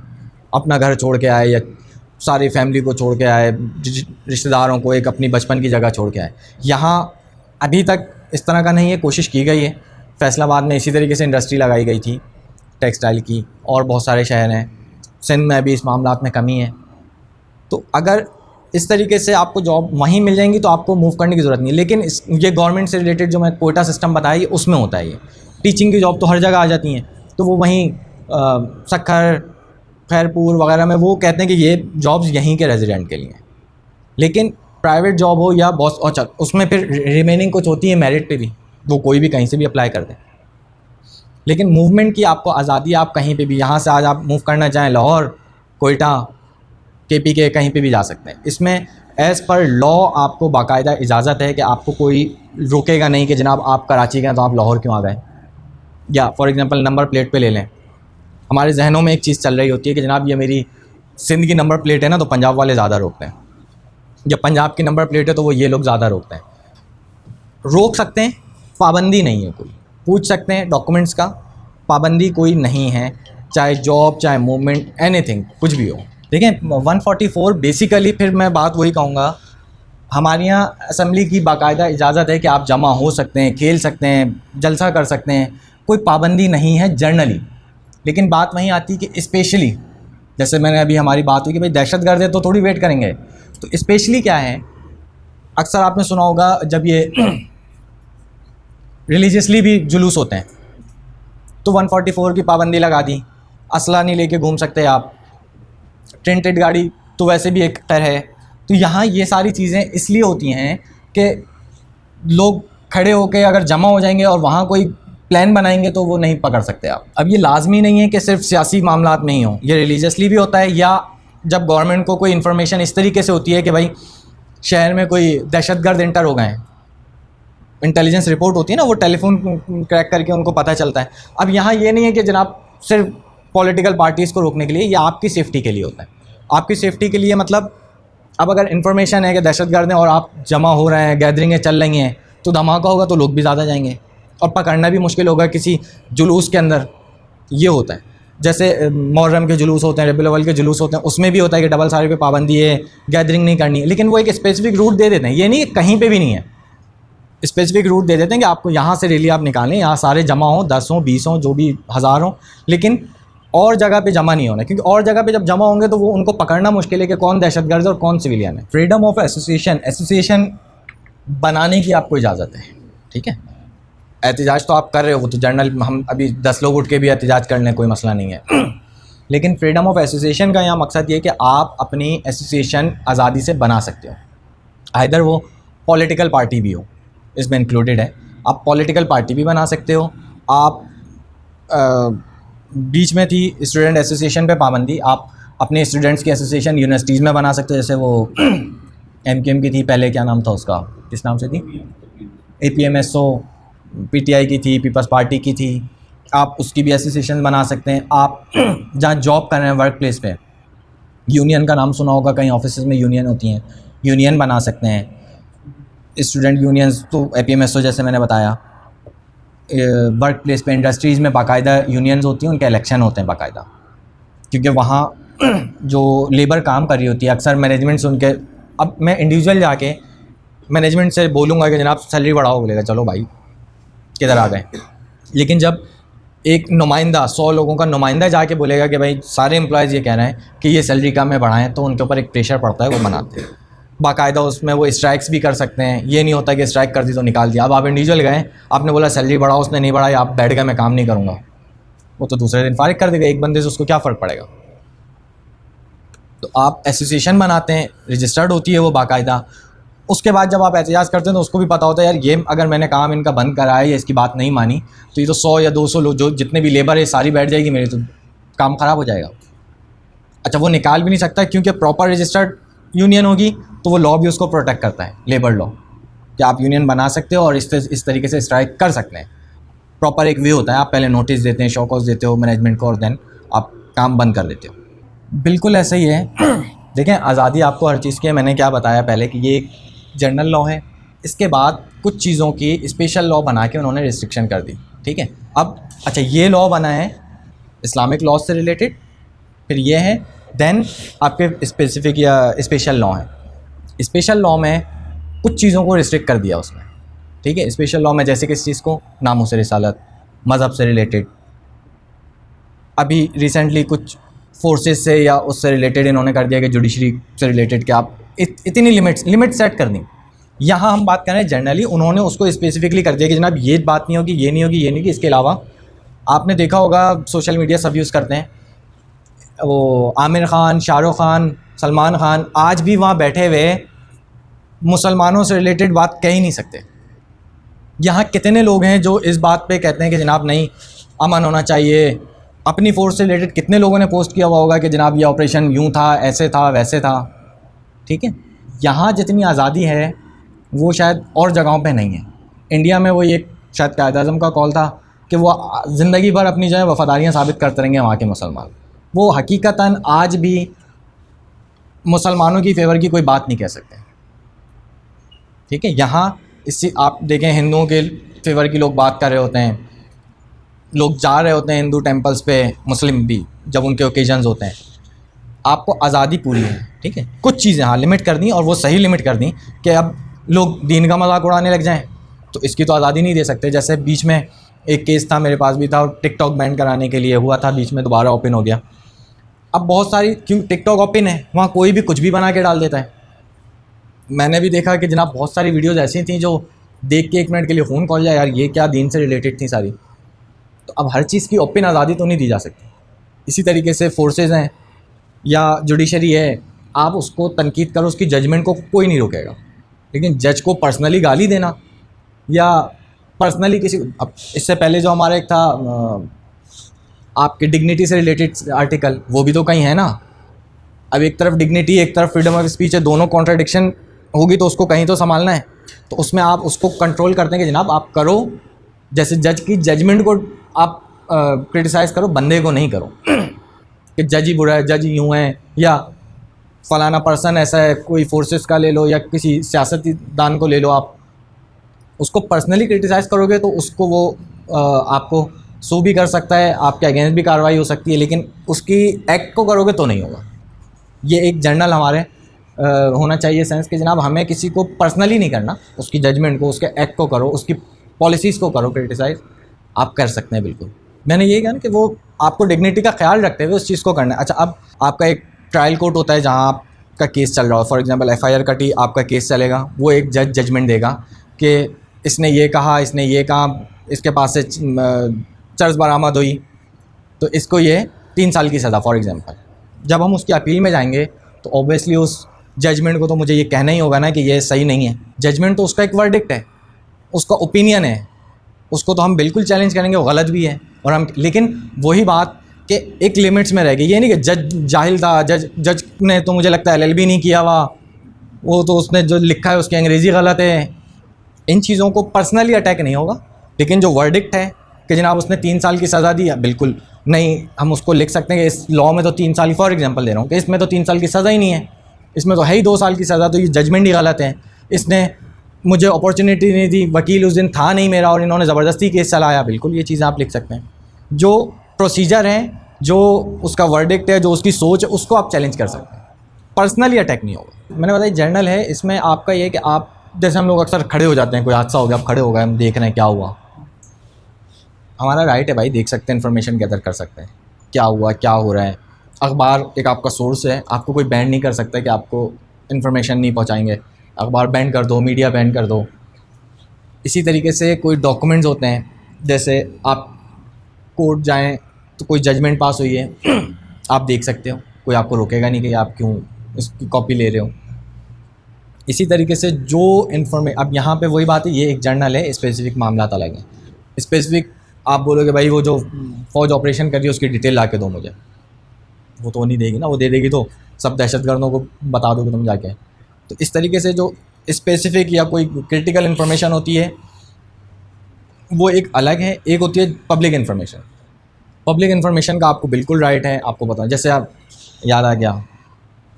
अपना घर छोड़ के आए या सारी फैमिली को छोड़ के आए, रिश्तेदारों को, एक अपनी बचपन की जगह छोड़ के आए। यहाँ अभी तक इस तरह का नहीं है, कोशिश की गई है। फैसलाबाद में इसी तरीके से इंडस्ट्री लगाई गई थी टेक्सटाइल की, और बहुत सारे शहर हैं, सिंध में अभी इस मामलात में कमी है। तो अगर इस तरीके से आपको जॉब वहीं मिल जाएंगी तो आपको मूव करने की ज़रूरत नहीं। लेकिन ये गवर्नमेंट से रिलेटेड जो मैं कोटा सिस्टम बताया उसमें होता है। ये टीचिंग की जॉब तो हर जगह आ जाती हैं, तो वो वहीं सक्खर, खैरपुर वगैरह में वो कहते हैं कि ये जॉब्स यहीं के रेजिडेंट के लिए हैं। लेकिन प्राइवेट जॉब हो या बॉस, और चल उसमें फिर रिमेनिंग कुछ होती है मेरिट पे भी, वो कोई भी कहीं से भी अप्लाई कर दें। लेकिन मूवमेंट की आपको आज़ादी, आप कहीं पे भी, यहाँ से आज आप मूव करना चाहें लाहौर, कोयटा, KP के कहीं पे भी जा सकते हैं। इसमें एज़ पर लॉ आपको बाकायदा इजाज़त है कि आपको कोई रोकेगा नहीं कि जनाब आप कराची के हैं तो आप लाहौर क्यों आ गए। या फॉर एग्ज़ाम्पल नंबर प्लेट पे ले लें, हमारे जहनों में एक चीज़ चल रही होती है कि जनाब ये मेरी सिंध की नंबर प्लेट है ना, तो पंजाब वाले ज़्यादा रोकते हैं, या पंजाब की नंबर प्लेट है तो वो ये लोग ज़्यादा रोकते हैं। रोक सकते हैं, पाबंदी नहीं है कोई। पूछ सकते हैं डॉक्यूमेंट्स का, पाबंदी कोई नहीं है, चाहे जॉब, चाहे मूवमेंट, एनीथिंग, कुछ भी हो। देखें 144 बेसिकली, फिर मैं बात वही कहूँगा, हमारे यहाँ असम्बली की बाकायदा इजाज़त है कि आप जमा हो सकते हैं, खेल सकते हैं, जलसा कर सकते हैं, कोई पाबंदी नहीं है जनरली। लेकिन बात वहीं आती है कि स्पेशली, जैसे मैंने अभी हमारी बात हुई कि भाई दहशतगर्द है तो थोड़ी वेट करेंगे, तो स्पेशली क्या है, अक्सर आपने सुना होगा जब ये रिलीजियसली भी जुलूस होते हैं तो 144 की पाबंदी लगा दी, असला नहीं लेके घूम सकते आप, टेंटेड गाड़ी तो वैसे भी एक खतरा है। तो यहाँ ये सारी चीज़ें इसलिए होती हैं कि लोग खड़े होकर अगर जमा हो जाएंगे और वहाँ कोई प्लान बनाएंगे तो वो नहीं पकड़ सकते आप। अब ये लाजमी नहीं है कि सिर्फ सियासी मामलात में ही हो, ये रिलीजियसली भी होता है, या जब गवर्नमेंट को कोई इन्फॉर्मेशन इस तरीके से होती है कि भाई शहर में कोई दहशतगर्द इंटर हो गए हैं, इंटेलिजेंस रिपोर्ट होती है ना, वो टेलीफोन क्रैक करके उनको पता चलता है। अब यहाँ ये नहीं है कि जनाब सिर्फ पॉलिटिकल पार्टीज़ को रोकने के लिए, ये आपकी सेफ्टी के लिए होता है। आपकी सेफ्टी के लिए मतलब अब अगर इन्फॉर्मेशन है कि दहशतगर्द हैं और आप जमा हो रहे हैं, गैदरिंगें चल रही हैं, तो धमाका होगा तो लोग भी ज़्यादा जाएंगे। और पकड़ना भी मुश्किल होगा किसी जुलूस के अंदर। ये होता है जैसे मुहर्रम के जुलूस होते हैं, रबीउल अव्वल के जुलूस होते हैं, उसमें भी होता है कि डबल साड़ी पे पाबंदी है, गैदरिंग नहीं करनी है, लेकिन वो एक स्पेसिफिक रूट दे देते हैं। ये नहीं कहीं पे भी नहीं है, स्पेसिफिक रूट दे देते हैं कि आपको यहाँ से रैली आप निकालें, यहाँ सारे जमा हों, 10 हों, 20 हों, जो भी 1000 हों, लेकिन और जगह पे जमा नहीं होना, क्योंकि और जगह पे जब जमा होंगे तो वो उनको पकड़ना मुश्किल है कि कौन दहशतगर्द है और कौन सिविलियन है। फ्रीडम ऑफ एसोसिएशन बनाने की आपको इजाज़त है, ठीक है। एहतजाज तो आप कर रहे हो, वो तो जर्नल हम अभी 10 लोग उठ के भी एहतजाज कर लें, कोई मसला नहीं है लेकिन फ्रीडम ऑफ एसोसिएशन का यहाँ मकसद ये है कि आप अपनी एसोसिएशन आज़ादी से बना सकते हो। आइदर वो पॉलिटिकल पार्टी भी हो, इसमें इंक्लूडेड है, आप पॉलिटिकल पार्टी भी बना सकते हो। आप बीच में थी स्टूडेंट एसोसिएशन पे पाबंदी, आप अपने स्टूडेंट्स की एसोसिएशन यूनिवर्सिटीज़ में बना सकते हो, जैसे वो MQM की थी पहले, क्या नाम था उसका, किस नाम से थी, APMSO, PTI की थी, पीपल्स पार्टी की थी, आप उसकी भी एसोसिएशन बना सकते हैं। आप जहाँ जॉब कर रहे हैं वर्क प्लेस पे, यूनियन का नाम सुना होगा, कई ऑफिस में यूनियन होती हैं, यूनियन बना सकते हैं। स्टूडेंट यूनियंस तो APMSO जैसे मैंने बताया, वर्क प्लेस पे इंडस्ट्रीज़ में बाकायदा यूनियंस होती हैं, उनके इलेक्शन होते हैं बाकायदा, क्योंकि वहाँ जो लेबर काम कर रही होती है अक्सर मैनेजमेंट से उनके, अब मैं इंडिविजुअल जाके मैनेजमेंट से बोलूँगा कि जनाब सैलरी बढ़ाओ, बोलेगा चलो भाई किधर आ गए। लेकिन जब एक नुमाइंदा 100 लोगों का नुमाइंदा जाके बोलेगा कि भाई सारे एम्प्लॉयज़ ये कह रहे हैं कि ये सैलरी कम है, बढ़ाएं, तो उनके ऊपर एक प्रेशर पड़ता है, वो बनाते हैं बाकायदा। उसमें वो स्ट्राइक्स भी कर सकते हैं, ये नहीं होता कि स्ट्राइक कर दी तो निकाल दिया। अब आप इंडिविजुअल गए, आपने बोला सैलरी बढ़ाओ, उसने नहीं बढ़ाई, आप बैठ गए मैं काम नहीं करूँगा, वो तो दूसरे दिन फारिग कर देगा, एक बंदे से उसको क्या फ़र्क पड़ेगा। तो आप एसोसिएशन बनाते हैं, रजिस्टर्ड होती है वो बाकायदा। उसके बाद जब आप एहतजाज करते हैं तो उसको भी पता होता है यार ये अगर मैंने काम इनका बंद कराया या इसकी बात नहीं मानी तो ये तो 100 या 200 लोग जो जितने भी लेबर है सारी बैठ जाएगी, मेरी तो काम ख़राब हो जाएगा। अच्छा, वो निकाल भी नहीं सकता क्योंकि प्रॉपर रजिस्टर्ड यूनियन होगी तो वो लॉ भी उसको प्रोटेक्ट करता है, लेबर लॉ, कि आप यूनियन बना सकते हो और इस तरीके से स्ट्राइक कर सकते हैं। प्रॉपर एक वे होता है, आप पहले नोटिस देते हैं, शो कॉज देते हो मैनेजमेंट को और देन आप काम बंद कर देते हो। बिल्कुल ऐसा ही है। देखें, आज़ादी आपको हर चीज़ की है, मैंने क्या बताया पहले कि ये एक जनरल लॉ है, इसके बाद कुछ चीज़ों की स्पेशल लॉ बना के उन्होंने रिस्ट्रिक्शन कर दी, ठीक है। अब अच्छा, ये लॉ बना है इस्लामिक लॉ से रिलेटेड, फिर ये है, देन आपके स्पेसिफिक या स्पेशल लॉ है। स्पेशल लॉ में कुछ चीज़ों को रिस्ट्रिक्ट कर दिया उसमें, ठीक है। स्पेशल लॉ में जैसे किस चीज़ को, नामूस रिसालत, मज़हब से रिलेटेड। अभी रिसेंटली कुछ फोर्सेस से या उससे रिलेटेड इन्होंने कर दिया कि जुडिशरी से रिलेटेड कि आप इतनी लिमिट सेट कर दी। यहाँ हम बात कर रहे हैं जनरली, उन्होंने उसको स्पेसिफिकली कर दिया कि जनाब ये बात नहीं होगी, ये नहीं होगी, ये नहीं होगी। इसके अलावा आपने देखा होगा सोशल मीडिया सब यूज़ करते हैं, वो आमिर खान, शाहरुख खान, सलमान खान आज भी वहाँ बैठे हुए मुसलमानों से रिलेटेड बात कह ही नहीं सकते। यहाँ कितने लोग हैं जो इस बात पे कहते हैं कि जनाब नहीं, अमन होना चाहिए। अपनी फोर्स से रिलेटेड कितने लोगों ने पोस्ट किया हुआ होगा कि जनाब ये ऑपरेशन यूँ था, ऐसे था, वैसे था, ठीक है। यहाँ जितनी आज़ादी है वो शायद और जगहों पे नहीं है। इंडिया में वो एक शायद कायद-ए-आज़म का कॉल था कि वो ज़िंदगी भर अपनी जो है वफ़ादारियाँ साबित करते रहेंगे वहाँ के मुसलमान। वो हकीकतन आज भी मुसलमानों की फेवर की कोई बात नहीं कह सकते, ठीक है। यहाँ इससे आप देखें, हिंदुओं के फेवर की लोग बात कर रहे होते हैं, लोग जा रहे होते हैं हिंदू टेम्पल्स पे, मुस्लिम भी जब उनके ओकेजन्स होते हैं। आपको आज़ादी पूरी है, ठीक है। कुछ चीज़ें हाँ लिमिट कर दी, और वो सही लिमिट कर दी कि अब लोग दीन का मजाक उड़ाने लग जाएं, तो इसकी तो आज़ादी नहीं दे सकते। जैसे बीच में एक केस था, मेरे पास भी था, टिकटॉक बैन कराने के लिए हुआ था, बीच में दोबारा ओपन हो गया। अब बहुत सारी, क्यों टिकटॉक ओपन है, वहाँ कोई भी कुछ भी बना के डाल देता है। मैंने भी देखा कि जनाब बहुत सारी वीडियोज़ ऐसी थी जो देख के 1 मिनट के लिए फ़ोन कॉल जाए, यार ये क्या दीन से रिलेटेड थी सारी। तो अब हर चीज़ की ओपन आज़ादी तो नहीं दी जा सकती। इसी तरीके से फोर्सेस हैं या जुडिशरी है, आप उसको तनकीद करो, उसकी जजमेंट को कोई नहीं रोकेगा, लेकिन जज को पर्सनली गाली देना या पर्सनली किसी, अब इससे पहले जो हमारा एक था आपके डिग्निटी से रिलेटेड आर्टिकल, वो भी तो कहीं है ना। अब एक तरफ डिग्निटी, एक तरफ फ्रीडम ऑफ स्पीच है, दोनों कॉन्ट्राडिक्शन होगी तो उसको कहीं तो संभालना है। तो उसमें आप उसको कंट्रोल करते हैं कि जनाब आप करो, जैसे जज की जजमेंट को आप क्रिटिसाइज़ करो, बंदे को नहीं करो कि जज ही बुरा है, जज यूँ है, या फलाना पर्सन ऐसा है, कोई फोर्सेस का ले लो या किसी सियासतदान को ले लो आप, उसको पर्सनली क्रिटिसाइज़ करोगे तो उसको वो आपको सू भी कर सकता है, आपके अगेंस्ट भी कार्रवाई हो सकती है, लेकिन उसकी एक्ट को करोगे तो नहीं होगा। ये एक जर्नल हमारे होना चाहिए सेंस कि जनाब हमें किसी को पर्सनली नहीं करना, उसकी जजमेंट को, उसके एक्ट को करो, उसकी पॉलिसीज़ को करो क्रिटिसाइज़, आप कर सकते हैं बिल्कुल। मैंने यही कहा ना कि वो आपको डिग्निटी का ख्याल रखते हुए उस चीज़ को करना है। अच्छा, अब आपका एक ट्रायल कोर्ट होता है जहाँ आपका केस चल रहा हो, फॉर एग्जांपल FIR कटी, आपका केस चलेगा, वो एक जज जजमेंट देगा कि इसने ये कहा, इसने ये कहा, इसके पास से चर्च बरामद हुई, तो इसको ये 3 साल की सज़ा फॉर एग्जांपल। जब हम उसकी अपील में जाएंगे तो ऑब्वियसली उस जजमेंट को तो मुझे ये कहना ही होगा ना कि ये सही नहीं है। जजमेंट तो उसका एक वर्डिक्ट है, उसका ओपिनियन है, उसको तो हम बिल्कुल चैलेंज करेंगे, वो गलत भी है। और हम, लेकिन वही बात कि एक लिमिट्स में रहेगी। ये नहीं कि जज जाहिल था, जज ने तो मुझे लगता है LLB नहीं किया हुआ, वो तो उसने जो लिखा है उसकी अंग्रेज़ी गलत है। इन चीज़ों को पर्सनली अटैक नहीं होगा, लेकिन जो वर्डिक्ट है कि जनाब उसने 3 साल की सज़ा दी, बिल्कुल नहीं, हम उसको लिख सकते हैं कि इस लॉ में तो 3 साल, फॉर एग्जांपल दे रहा हूँ कि इसमें तो 3 साल की सज़ा ही नहीं है, इसमें तो है ही 2 साल की सज़ा, तो ये जजमेंट ही गलत है। इसने मुझे अपॉर्चुनिटी नहीं दी, वकील उस दिन था नहीं मेरा और इन्होंने ज़बरदस्ती केस चलाया, बिल्कुल ये चीज़ आप लिख सकते हैं। जो प्रोसीजर है, जो उसका वर्डिक्ट है, जो उसकी सोच है, उसको आप चैलेंज कर सकते हैं, पर्सनली अटैक नहीं होगा। मैंने बताया जर्नल है, इसमें आपका ये है कि आप, जैसे हम लोग अक्सर खड़े हो जाते हैं, कोई हादसा हो गया, आप खड़े हो गए, हम देख रहे हैं क्या हुआ, हमारा राइट है भाई, देख सकते हैं, इन्फॉर्मेशन गैदर कर सकते हैं क्या हुआ, क्या हो रहा है। अखबार एक आपका सोर्स है, आपको कोई बैन नहीं कर सकता कि आपको इन्फॉर्मेशन नहीं पहुंचाएंगे, अखबार बैन कर दो, मीडिया बैन कर दो। इसी तरीके से कोई डॉक्यूमेंट्स होते हैं, जैसे आप कोर्ट जाएं तो कोई जजमेंट पास हुई है आप देख सकते हो, कोई आपको रोकेगा नहीं कि आप क्यों इसकी कॉपी ले रहे हो। इसी तरीके से जो अब यहाँ पे वही बात है, ये एक जर्नल है, स्पेसिफिक मामला अलग है। स्पेसिफिक आप बोलोगे भाई वो जो फ़ौज ऑपरेशन कर रही है उसकी डिटेल ला के दो मुझे, वो तो नहीं देगी ना, वो दे देगी तो सब दहशतगर्दों को बता दोगे तुम जाके। तो इस तरीके से जो स्पेसिफिक या कोई क्रिटिकल इन्फॉर्मेशन होती है वो एक अलग है, एक होती है पब्लिक इन्फॉर्मेशन। पब्लिक इन्फॉर्मेशन का आपको बिल्कुल राइट है, आपको पता है। जैसे आप, याद आ गया,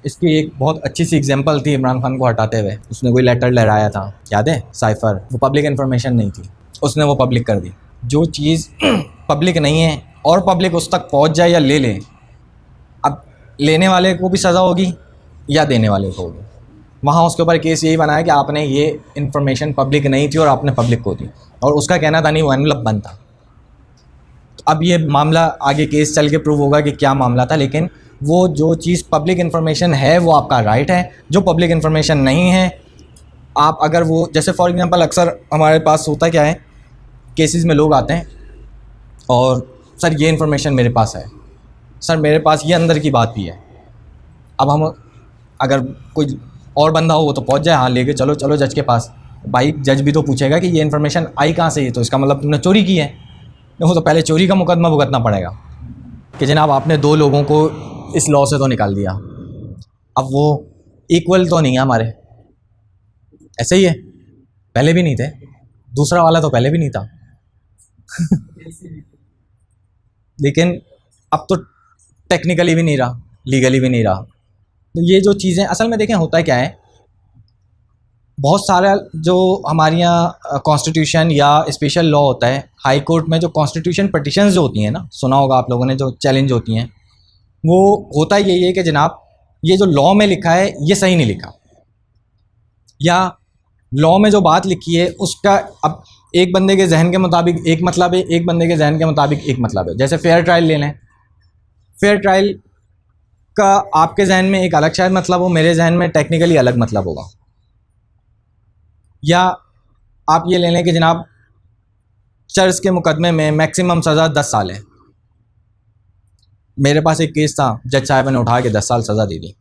इसकी एक बहुत अच्छी सी एग्जांपल थी इमरान खान को हटाते हुए, उसने कोई लेटर लहराया था, याद है, साइफर, वो पब्लिक इन्फॉर्मेशन नहीं थी, उसने वो पब्लिक कर दी। जो चीज़ पब्लिक नहीं है और पब्लिक उस तक पहुंच जाए या ले ले, अब लेने वाले को भी सज़ा होगी या देने वाले को होगी। वहाँ उसके ऊपर केस यही बना है कि आपने ये इन्फॉर्मेशन पब्लिक नहीं थी और आपने पब्लिक को दी, और उसका कहना था नहीं वो एनवलप बंद था। तो अब ये मामला आगे केस चल के प्रूव होगा कि क्या मामला था, लेकिन वो जो चीज़ पब्लिक इन्फॉर्मेशन है वो आपका राइट है। जो पब्लिक इन्फॉर्मेशन नहीं है, आप अगर वो, जैसे फॉर एग्जांपल अक्सर हमारे पास होता क्या है, केसेस में लोग आते हैं और सर ये इन्फॉर्मेशन मेरे पास है, सर मेरे पास ये अंदर की बात भी है। अब हम, अगर कोई और बंदा हो वो तो पहुंच जाए, हाँ लेके चलो चलो जज के पास, भाई जज भी तो पूछेगा कि ये इन्फॉर्मेशन आई कहाँ से, तो इसका मतलब तुमने चोरी की है, वो तो पहले चोरी का मुकदमा भुगतना पड़ेगा कि जनाब आपने 2 लोगों को इस लॉ से तो निकाल दिया। अब वो इक्वल तो नहीं है हमारे, ऐसे ही है, पहले भी नहीं थे, दूसरा वाला तो पहले भी नहीं था लेकिन अब तो टेक्निकली भी नहीं रहा, लीगली भी नहीं रहा। तो ये जो चीज़ें असल में देखें होता है क्या है, बहुत सारा जो हमारे यहाँ कॉन्स्टिट्यूशन या स्पेशल लॉ होता है, हाई कोर्ट में जो कॉन्स्टिट्यूशन पिटिशंस जो होती हैं ना, सुना होगा आप लोगों ने, जो चैलेंज होती हैं, वो होता यही है कि जनाब ये जो लॉ में लिखा है ये सही नहीं लिखा, या लॉ में जो बात लिखी है उसका अब एक बंदे के जहन के मुताबिक एक मतलब है, एक बंदे के जहन के मुताबिक एक मतलब है। जैसे फेयर ट्रायल ले लें, फेयर ट्रायल का आपके जहन में एक अलग शायद मतलब हो, मेरे जहन में टेक्निकली अलग मतलब होगा। या आप ये ले लें कि जनाब चर्च के मुकदमे में मैक्सिमम सज़ा 10 साल है, मेरे पास एक केस था, जज साहब ने उठा के 10 साल सज़ा दे दी,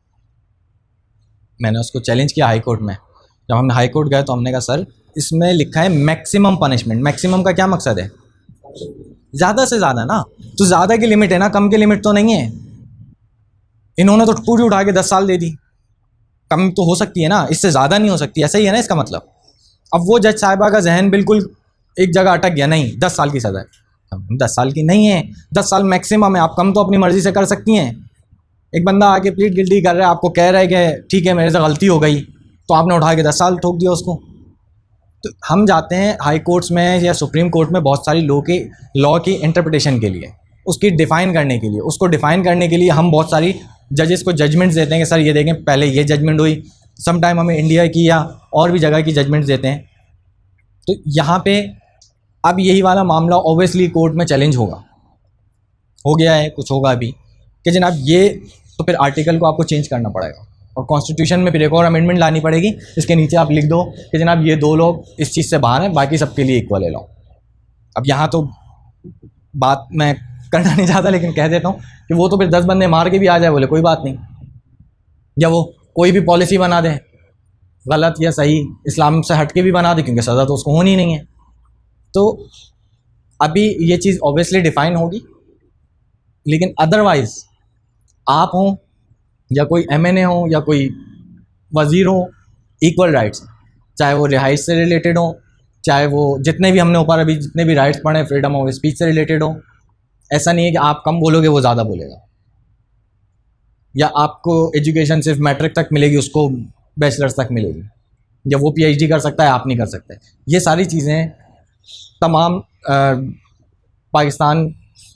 मैंने उसको चैलेंज किया हाई कोर्ट में। जब हमने हाई कोर्ट गए तो हमने कहा सर इसमें लिखा है मैक्सिमम पनिशमेंट, मैक्सिमम का क्या मकसद है, ज़्यादा से ज़्यादा ना, तो ज़्यादा की लिमिट है ना, कम की लिमिट तो नहीं है। इन्होंने तो पूरी उठा के 10 साल दे दी, कम तो हो सकती है ना, इससे ज़्यादा नहीं हो सकती, ऐसा ही है ना इसका मतलब। अब वो जज साहिबा का जहन बिल्कुल एक जगह अटक गया, नहीं 10 साल की सज़ा है, 10 साल की नहीं है, 10 साल मैक्सिमम है, आप कम तो अपनी मर्ज़ी से कर सकती हैं। एक बंदा आके प्लीड गिल्टी कर रहा है, आपको कह रहा है कि ठीक है मेरे से गलती हो गई, तो आपने उठा के 10 साल ठोक दिया उसको। तो हम जाते हैं हाई कोर्ट्स में या सुप्रीम कोर्ट में बहुत सारी लॉ की इंटरप्रिटेशन के लिए, उसकी डिफ़ाइन करने के लिए, उसको डिफ़ाइन करने के लिए हम बहुत सारी जजेस को जजमेंट्स देते हैं कि सर ये देखें पहले ये जजमेंट हुई, सम टाइम हमें इंडिया की या और भी जगह की जजमेंट्स देते हैं। तो यहाँ पे अब यही वाला मामला ऑब्वियसली कोर्ट में चैलेंज होगा, हो गया है, कुछ होगा अभी कि जनाब ये, तो फिर आर्टिकल को आपको चेंज करना पड़ेगा और कॉन्स्टिट्यूशन में फिर एक और अमेंडमेंट लानी पड़ेगी। इसके नीचे आप लिख दो कि जनाब ये 2 लोग इस चीज़ से बाहर हैं, बाकी सबके लिए इक्वल है लॉ। अब यहाँ तो बात मैं करना नहीं चाहता लेकिन कह देता हूँ कि वो तो फिर 10 बंदे मार के भी आ जाए बोले कोई बात नहीं, या वो कोई भी पॉलिसी बना दें गलत या सही, इस्लाम से हट के भी बना दे, क्योंकि सज़ा तो उसको होनी नहीं है। तो अभी ये चीज़ ऑब्वियसली डिफ़ाइन होगी, लेकिन अदरवाइज़ आप हों या कोई MNA हो या कोई वज़ीर हो, इक्वल राइट्स, चाहे वो रिहाइश से रिलेटेड हो, चाहे वो जितने भी हमने ऊपर अभी जितने भी राइट्स पढ़े फ्रीडम ऑफ स्पीच से रिलेटेड हो। ऐसा नहीं है कि आप कम बोलोगे वो ज़्यादा बोलेगा, या आपको एजुकेशन सिर्फ मैट्रिक तक मिलेगी उसको बैचलर्स तक मिलेगी, या वो PhD कर सकता है आप नहीं कर सकते। ये सारी चीज़ें तमाम पाकिस्तान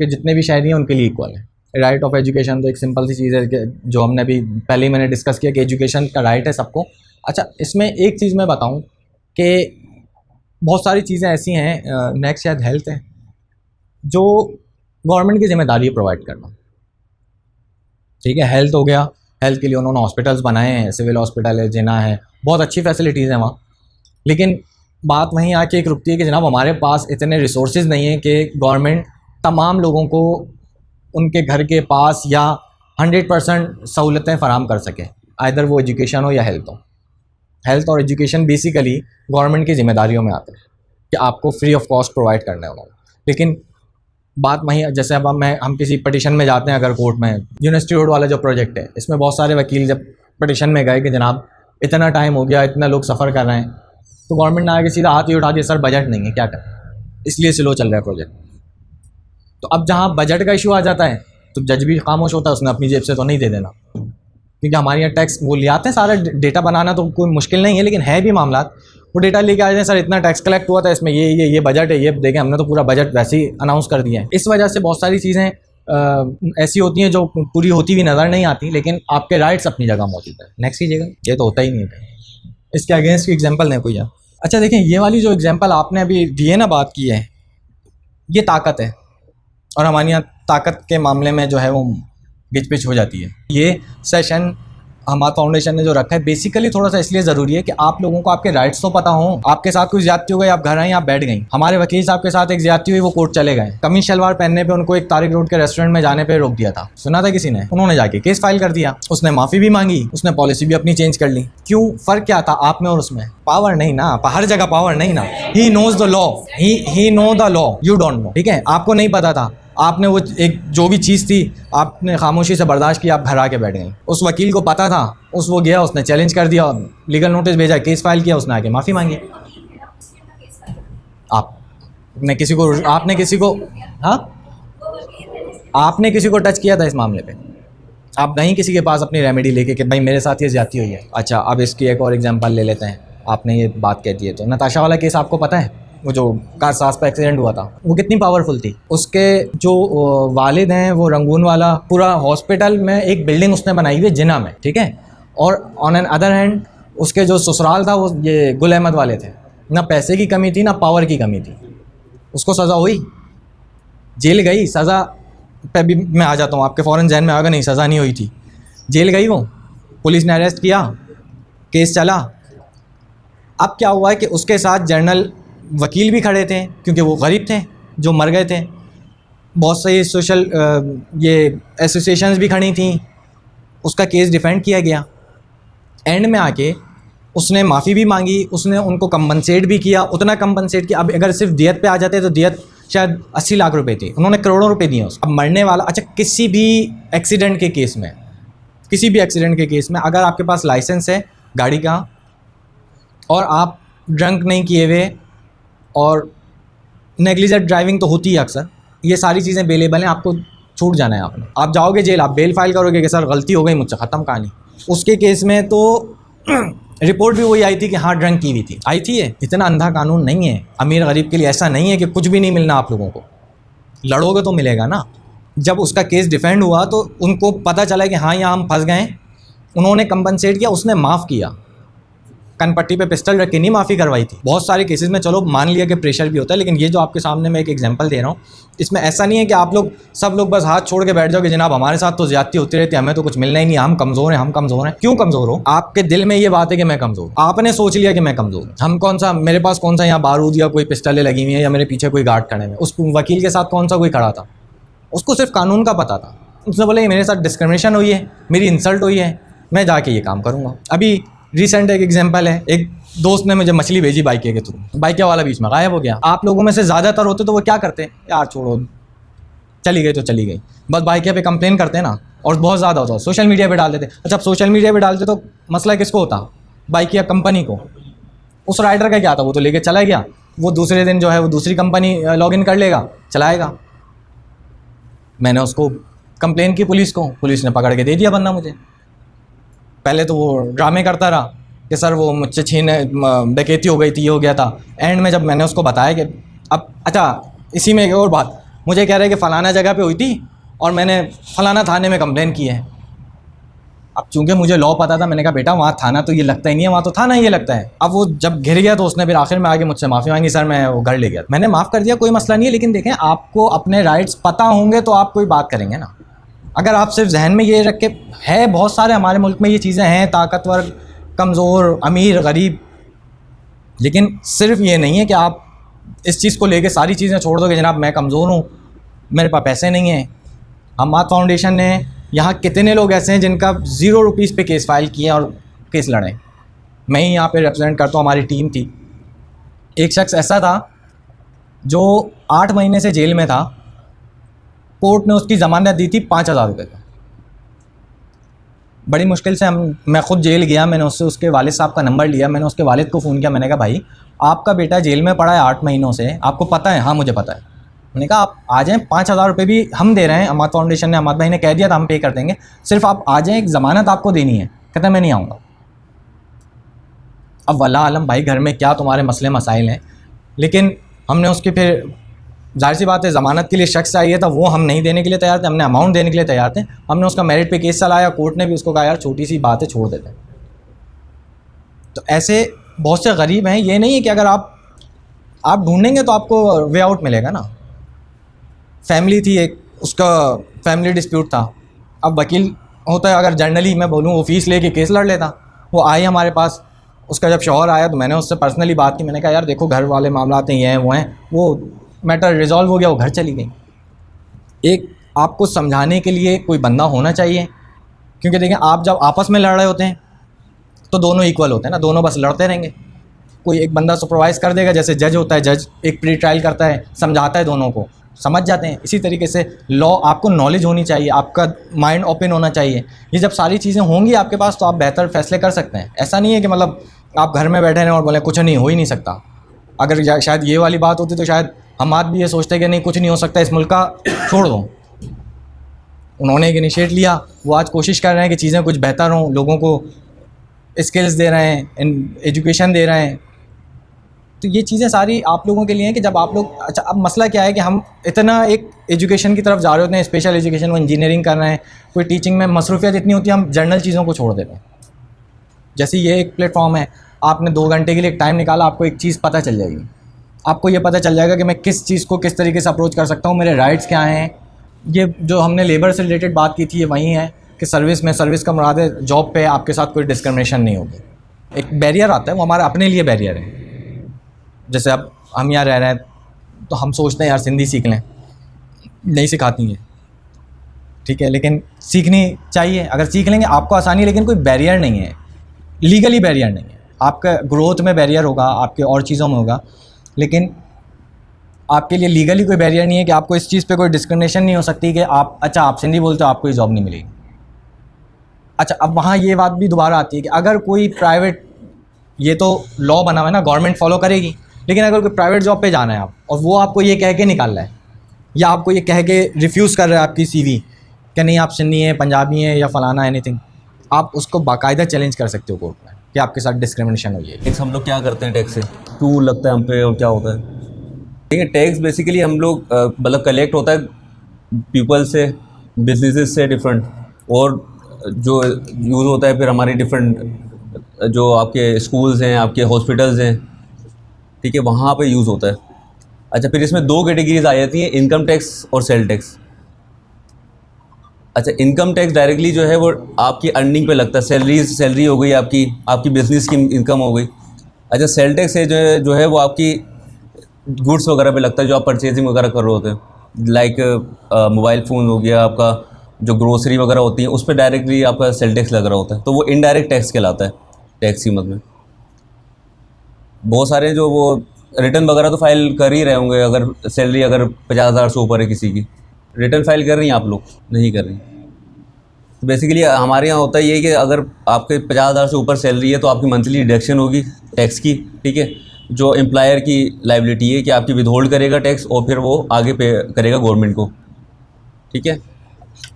के जितने भी शहरी हैं उनके लिए इक्वल है। राइट ऑफ एजुकेशन तो एक सिंपल सी चीज़ है कि जो हमने अभी पहले ही मैंने डिस्कस किया कि एजुकेशन का राइट है सबको। अच्छा, इसमें एक चीज़ मैं बताऊं कि बहुत सारी चीज़ें ऐसी हैं, नेक्स्ट शायद हेल्थ है, जो गवर्नमेंट की जिम्मेदारी है प्रोवाइड करना। ठीक है, हेल्थ हो गया, हेल्थ के लिए उन्होंने हॉस्पिटल्स बनाए हैं, सिविल हॉस्पिटल है, जिना है, बहुत अच्छी फैसिलिटीज़ हैं वहाँ। लेकिन बात वहीं आके एक रुकती है कि जनाब हमारे पास इतने रिसोर्सेज नहीं हैं कि गवर्नमेंट तमाम लोगों को उनके घर के पास या 100% सहूलतें फ़राहम कर सके, आइदर वो एजुकेशन हो या हेल्थ हो। हेल्थ और एजुकेशन बेसिकली गवर्नमेंट की जिम्मेदारियों में आते हैं कि आपको फ्री ऑफ कॉस्ट प्रोवाइड करना है उन्होंने। लेकिन बात वहीं, जैसे अब हम किसी पटिशन में जाते हैं अगर कोर्ट में, यूनिवर्सिटी रोड वाला जो प्रोजेक्ट है, इसमें बहुत सारे वकील जब पटिशन में गए कि जनाब इतना टाइम हो गया, इतना लोग सफ़र कर रहे हैं, तो गवर्नमेंट ने आगे सीधा हाथ ही उठा दिया, सर बजट नहीं है, क्या करें, इसलिए स्लो चल रहा है प्रोजेक्ट। तो अब जहाँ बजट का इशू आ जाता है तो जज भी खामोश होता है, उसने अपनी जेब से तो नहीं दे देना, क्योंकि हमारे यहाँ टैक्स वो ले आते हैं, सारा डेटा बनाना तो कोई मुश्किल नहीं है, लेकिन है भी मामला, वो डेटा लेके आ जाते हैं, सर इतना टैक्स कलेक्ट हुआ था, इसमें ये बजट है, ये देखें हमने तो पूरा बजट वैसे ही अनाउंस कर दिया है। इस वजह से बहुत सारी चीज़ें ऐसी होती हैं जो पूरी होती हुई नज़र नहीं आती, लेकिन आपके राइट्स अपनी जगह मौजूद है। नेक्स्ट कीजिएगा, ये तो होता ही नहीं है। इसके अगेंस्ट की एग्जाम्पल नहीं कोई है। अच्छा देखें, ये वाली जो एग्जाम्पल आपने अभी दी है ना, बात की है, ये ताकत है, और हमारे यहाँ ताकत के मामले में जो है वो गिच पिच हो जाती है। ये सेशन हमारा फाउंडेशन ने जो रखा है बेसिकली थोड़ा सा इसलिए ज़रूरी है कि आप लोगों को आपके राइट्स तो पता हो। आपके साथ कोई ज्यादती हो गई, आप घर आई, आप बैठ गई, हमारे वकील साहब के साथ एक ज्यादती हुई, वो कोर्ट चले गए, कमीज शलवार पहनने पे उनको एक तारिक रोड के रेस्टोरेंट में जाने पे रोक दिया था, सुना था किसी ने, उन्होंने जाके केस फाइल कर दिया, उसने माफ़ी भी मांगी, उसने पॉलिसी भी अपनी चेंज कर ली। क्यों? फ़र्क क्या था आप में और उसमें? पावर नहीं ना, हर जगह पावर नहीं ना। He knows the law, he know the law, you don't know. ठीक है, आपको नहीं पता था, आपने वो एक जो भी चीज़ थी आपने खामोशी से बर्दाश्त की, आप घर आके बैठ गए। उस वकील को पता था, वो गया, उसने चैलेंज कर दिया, लीगल नोटिस भेजा, केस फाइल किया, उसने आके माफ़ी मांगी। आपने किसी को हाँ, आपने किसी को टच किया था इस मामले पे? आप नहीं किसी के पास अपनी रेमेडी लेके कि भाई मेरे साथ ये ज्यादती हुई है। अच्छा, अब इसकी एक और एग्जांपल ले लेते हैं। आपने ये बात कह दी है तो नताशा वाला केस आपको पता है, वो जो कार सास पे एक्सीडेंट हुआ था, वो कितनी पावरफुल थी। उसके जो वालिद हैं वो रंगून वाला पूरा हॉस्पिटल में एक बिल्डिंग उसने बनाई हुई है जिना में, ठीक है, और ऑन एन अदर हैंड उसके जो ससुराल था वो ये गुल अहमद वाले थे, ना पैसे की कमी थी ना पावर की कमी थी। उसको सज़ा हुई, जेल गई, सज़ा पे भी मैं आ जाता हूँ, आपके फ़ौरन जहन में आएगा नहीं सज़ा नहीं हुई थी, जेल गई वो, पुलिस ने अरेस्ट किया, केस चला। अब क्या हुआ है कि उसके साथ जर्नल वकील भी खड़े थे क्योंकि वो गरीब थे जो मर गए थे, बहुत सारी सोशल ये एसोसिएशंस भी खड़ी थी, उसका केस डिफेंड किया गया। एंड में आके उसने माफ़ी भी मांगी, उसने उनको कंपनसेट भी किया, उतना कंपनसेट किया। अब अगर सिर्फ दियत पे आ जाते तो दियत शायद 80 लाख रुपए थी, उन्होंने करोड़ों रुपए दिए उसको। अब मरने वाला, अच्छा किसी भी एक्सीडेंट के केस में, किसी भी एक्सीडेंट के केस में अगर आपके पास लाइसेंस है गाड़ी का और आप ड्रंक नहीं किए हुए, और नेग्लिजेंट ड्राइविंग तो होती है अक्सर, ये सारी चीज़ें अवेलेबल हैं, आपको छूट जाना है। आपने, आप जाओगे जेल, आप बेल फाइल करोगे कि सर गलती हो गई मुझसे, ख़त्म कहानी। उसके केस में तो रिपोर्ट भी वही आई थी कि हाँ ड्रंक की हुई थी, आई थी। ये इतना अंधा कानून नहीं है अमीर गरीब के लिए, ऐसा नहीं है कि कुछ भी नहीं मिलना आप लोगों को, लड़ोगे तो मिलेगा ना। जब उसका केस डिफेंड हुआ तो उनको पता चला कि हाँ यहाँ हम फंस गए, उन्होंने कंपनसेट किया, उसने माफ़ किया, कनपट्टी पे पिस्टल रख के नहीं माफ़ी करवाई थी। बहुत सारे केसेस में चलो मान लिया कि प्रेशर भी होता है, लेकिन ये जो आपके सामने मैं एक एग्जांपल दे रहा हूँ, इसमें ऐसा नहीं है कि आप लोग सब लोग बस हाथ छोड़ के बैठ जाओ कि जनाब हमारे साथ तो ज्यादती होती रहती है, हमें तो कुछ मिलना ही नहीं, हम कमज़ोर हैं, हम कमज़ोर हैं। क्यों कमज़ोर हो? आपके दिल में ये बात है कि मैं कमज़ोर, आपने सोच लिया कि मैं कमज़ोर हूँ। हम कौन सा, मेरे पास कौन सा यहाँ बारूद या कोई पिस्टलें लगी हुई हैं या मेरे पीछे कोई गार्ड खड़े हैं? उस वकील के साथ कौन सा कोई खड़ा था? उसको सिर्फ कानून का पता था। उसने बोला मेरे साथ डिस्क्रिमिनेशन हुई है, मेरी इंसल्ट हुई है, मैं जाके ये काम करूँगा। अभी रिसेंट एक एग्जांपल है, एक दोस्त ने मुझे मछली भेजी बाइके के थ्रू, बाइके वाला बीच में गायब हो गया। आप लोगों में से ज़्यादातर होते तो वो क्या करते, यार छोड़ो चली गई तो चली गई, बस बाइके पे कंप्लेन करते ना, और बहुत ज़्यादा होता, सोशल मीडिया पे डाल देते। अच्छा, अब सोशल मीडिया पे डालते तो मसला किसको होता? बाइक या कंपनी को। उस राइडर का क्या था, वो तो लेके चला गया, वो दूसरे दिन जो है वो दूसरी कंपनी लॉगिन कर लेगा, चलाएगा। मैंने उसको कंप्लेन की पुलिस को, पुलिस ने पकड़ के दे दिया बंदा मुझे। पहले तो वो ड्रामे करता रहा कि सर वो मुझसे डकैती हो गई थी, ये हो गया था। एंड में जब मैंने उसको बताया कि अब अच्छा, इसी में एक और बात, मुझे कह रहे हैं कि फ़लाना जगह पे हुई थी और मैंने फ़लाना थाने में कंप्लेन की है। अब चूंकि मुझे लॉ पता था, मैंने कहा बेटा वहाँ थाना तो ये लगता ही नहीं है, वहाँ तो थाना ही ये लगता है। अब वो जब घिर गया तो उसने फिर आखिर में आगे मुझसे माफ़ी मांगी, सर मैं वो घर ले गया, मैंने माफ़ कर दिया, कोई मसला नहीं है। लेकिन देखें, आपको अपने राइट्स पता होंगे तो आप कोई बात करेंगे ना। अगर आप सिर्फ जहन में ये रख के, है बहुत सारे हमारे मुल्क में ये चीज़ें हैं, ताकतवर कमज़ोर अमीर गरीब, लेकिन सिर्फ ये नहीं है कि आप इस चीज़ को लेके सारी चीज़ें छोड़ दो कि जनाब मैं कमज़ोर हूँ, मेरे पास पैसे नहीं हैं। हमाद फाउंडेशन ने यहाँ कितने लोग ऐसे हैं जिनका 0 रुपीज़ पे केस फाइल किए और केस लड़े। मैं ही यहाँ पे रिप्रेजेंट करता हूँ, हमारी टीम थी। एक शख्स ऐसा था जो 8 महीने से जेल में था, कोर्ट ने उसकी ज़मानत दी थी 5,000 रुपये का। बड़ी मुश्किल से मैं ख़ुद जेल गया, मैंने उससे उसके वालिद साहब का नंबर लिया, मैंने उसके वालिद को फ़ोन किया, मैंने कहा भाई आपका बेटा जेल में पड़ा है 8 महीनों से, आपको पता है? हाँ मुझे पता है। मैंने कहा आप आ जाएँ, 5,000 रुपये भी हम दे रहे हैं, हमाद फाउंडेशन ने, हमाद भाई ने कह दिया था हम पे कर देंगे, सिर्फ आप आ जाएँ, एक ज़मानत आपको देनी है। कहता मैं नहीं आऊँगा। अब वल्लाह आलम भाई घर में क्या तुम्हारे मसले मसाइल हैं, लेकिन हमने उसकी फिर जाहिर सी बात है ज़मानत के लिए शख्स चाहिए था, वो हम नहीं देने के लिए तैयार थे, हमने अमाउंट देने के लिए तैयार थे। हमने उसका मेरिट पे केस चलाया, कोर्ट ने भी उसको कहा यार छोटी सी बात है छोड़ देते हैं। तो ऐसे बहुत से गरीब हैं, ये नहीं है कि अगर आप ढूंढेंगे तो आपको वे आउट मिलेगा ना। फैमिली थी एक, उसका फैमिली डिस्प्यूट था। अब वकील होता है, अगर जनरली मैं बोलूँ वो फ़ीस लेके केस लड़ लेता। वो आए हमारे पास, उसका जब शौहर आया तो मैंने उससे पर्सनली बात की, मैंने कहा यार देखो घर वाले मामला ये हैं वो हैं, वो मैटर रिजॉल्व हो गया, वो घर चली गई। एक आपको समझाने के लिए कोई बंदा होना चाहिए, क्योंकि देखें आप जब आपस में लड़ रहे होते हैं तो दोनों इक्वल होते हैं ना, दोनों बस लड़ते रहेंगे। कोई एक बंदा सुपरवाइज़ कर देगा, जैसे जज होता है, जज एक प्री ट्रायल करता है, समझाता है, दोनों को समझ जाते हैं। इसी तरीके से लॉ, आपको नॉलेज होनी चाहिए, आपका माइंड ओपन होना चाहिए। ये जब सारी चीज़ें होंगी आपके पास तो आप बेहतर फैसले कर सकते हैं। ऐसा नहीं है कि मतलब आप घर में बैठे रहें और बोलें कुछ नहीं, हो ही नहीं सकता। अगर शायद ये वाली बात होती तो शायद हम आज भी ये सोचते कि नहीं कुछ नहीं हो सकता, इस मुल्क का छोड़ दो। उन्होंने एक इनिशिएट लिया, वो आज कोशिश कर रहे हैं कि चीज़ें कुछ बेहतर हों, लोगों को स्किल्स दे रहे हैं, एजुकेशन दे रहे हैं। तो ये चीज़ें सारी आप लोगों के लिए हैं कि जब आप लोग, अच्छा अब मसला क्या है कि हम इतना एक एजुकेशन की तरफ जा रहे होते हैं, स्पेशल एजुकेशन, वो इंजीनियरिंग कर रहे हैं, कोई टीचिंग में मसरूफियत इतनी होती है, हम जनरल चीज़ों को छोड़ देते हैं। जैसे ये एक प्लेटफॉर्म है, आपने 2 घंटे के लिए टाइम निकाला, आपको एक चीज़ पता चल जाएगी, आपको ये पता चल जाएगा कि मैं किस चीज़ को किस तरीके से अप्रोच कर सकता हूँ, मेरे राइट्स क्या हैं। ये जो हमने लेबर से रिलेटेड बात की थी, ये वही है कि सर्विस का मुराद है जॉब पे आपके साथ कोई डिस्क्रिमिनेशन नहीं होगी। एक बैरियर आता है, वो हमारा अपने लिए बैरियर है। जैसे अब हम यहाँ रह रहे हैं तो हम सोचते हैं यार सिंधी सीख लें, नहीं सिखाती है, ठीक है, लेकिन सीखनी चाहिए। अगर सीख लेंगे आपको आसानी है, लेकिन कोई बैरियर नहीं है, लीगली बैरियर नहीं है। आपका ग्रोथ में बैरियर होगा, आपके और चीज़ों में होगा, लेकिन आपके लिए लीगली कोई बैरियर नहीं है कि आपको इस चीज़ पे कोई डिस्क्रिमिनेशन नहीं हो सकती कि आप, अच्छा आप सिंधी बोलते हो आपको ये जॉब नहीं मिलेगी। अच्छा अब वहाँ ये बात भी दोबारा आती है कि अगर कोई प्राइवेट, ये तो लॉ बना हुआ है ना, गवर्नमेंट फॉलो करेगी, लेकिन अगर कोई प्राइवेट जॉब पे जाना है आप, और वो आपको ये कह के निकाल रहा है या आपको ये कह के रिफ्यूज़ कर रहा है आपकी CV कि नहीं आप सिंधी हैं, पंजाबी हैं या फ़लाना एनीथिंग, आप उसको बाकायदा चैलेंज कर सकते हो कोर्ट में। कि आपके साथ डिस्क्रिमिनेशन हुई है। टैक्स हम लोग क्या करते हैं, टैक्स से क्यों लगता है हम पे और क्या होता है? ठीक है, टैक्स बेसिकली हम लोग मतलब कलेक्ट होता है पीपल से, बिजनेसेस से डिफरेंट, और जो यूज़ होता है फिर हमारी डिफरेंट जो आपके स्कूल्स हैं, आपके हॉस्पिटल्स हैं, ठीक है, वहाँ पे यूज़ होता है। अच्छा, फिर इसमें दो कैटेगरीज आ जाती हैं, इनकम टैक्स और सेल टैक्स। अच्छा, इनकम टैक्स डायरेक्टली जो है वो आपकी अर्निंग पे लगता है, सैलरी हो गई आपकी बिज़नेस की इनकम हो गई। अच्छा, सेल टैक्स है जो है वो आपकी गुड्स वगैरह पे लगता है, जो आप परचेजिंग वगैरह कर रहे होते हैं, लाइक मोबाइल फ़ोन हो गया आपका, जो ग्रोसरी वगैरह होती है उस पर डायरेक्टली आपका सेल टैक्स लग रहा होता है, तो वो इनडायरेक्ट टैक्स कहलाता है टैक्स कीमत में। बहुत सारे जो वो रिटर्न वगैरह तो फाइल कर ही रहे होंगे, अगर सैलरी अगर 50,000 से ऊपर है किसी की, रिटर्न फाइल कर रही हैं आप लोग? नहीं कर रही। तो बेसिकली हमारे यहाँ होता है ये कि अगर आपके 50,000 से ऊपर सैलरी है तो आपकी मंथली डिडक्शन होगी टैक्स की, ठीक है, जो एम्प्लॉयर की लाइबिलिटी है कि आपकी विदहोल्ड करेगा टैक्स और फिर वो आगे पे करेगा गवर्नमेंट को, ठीक है।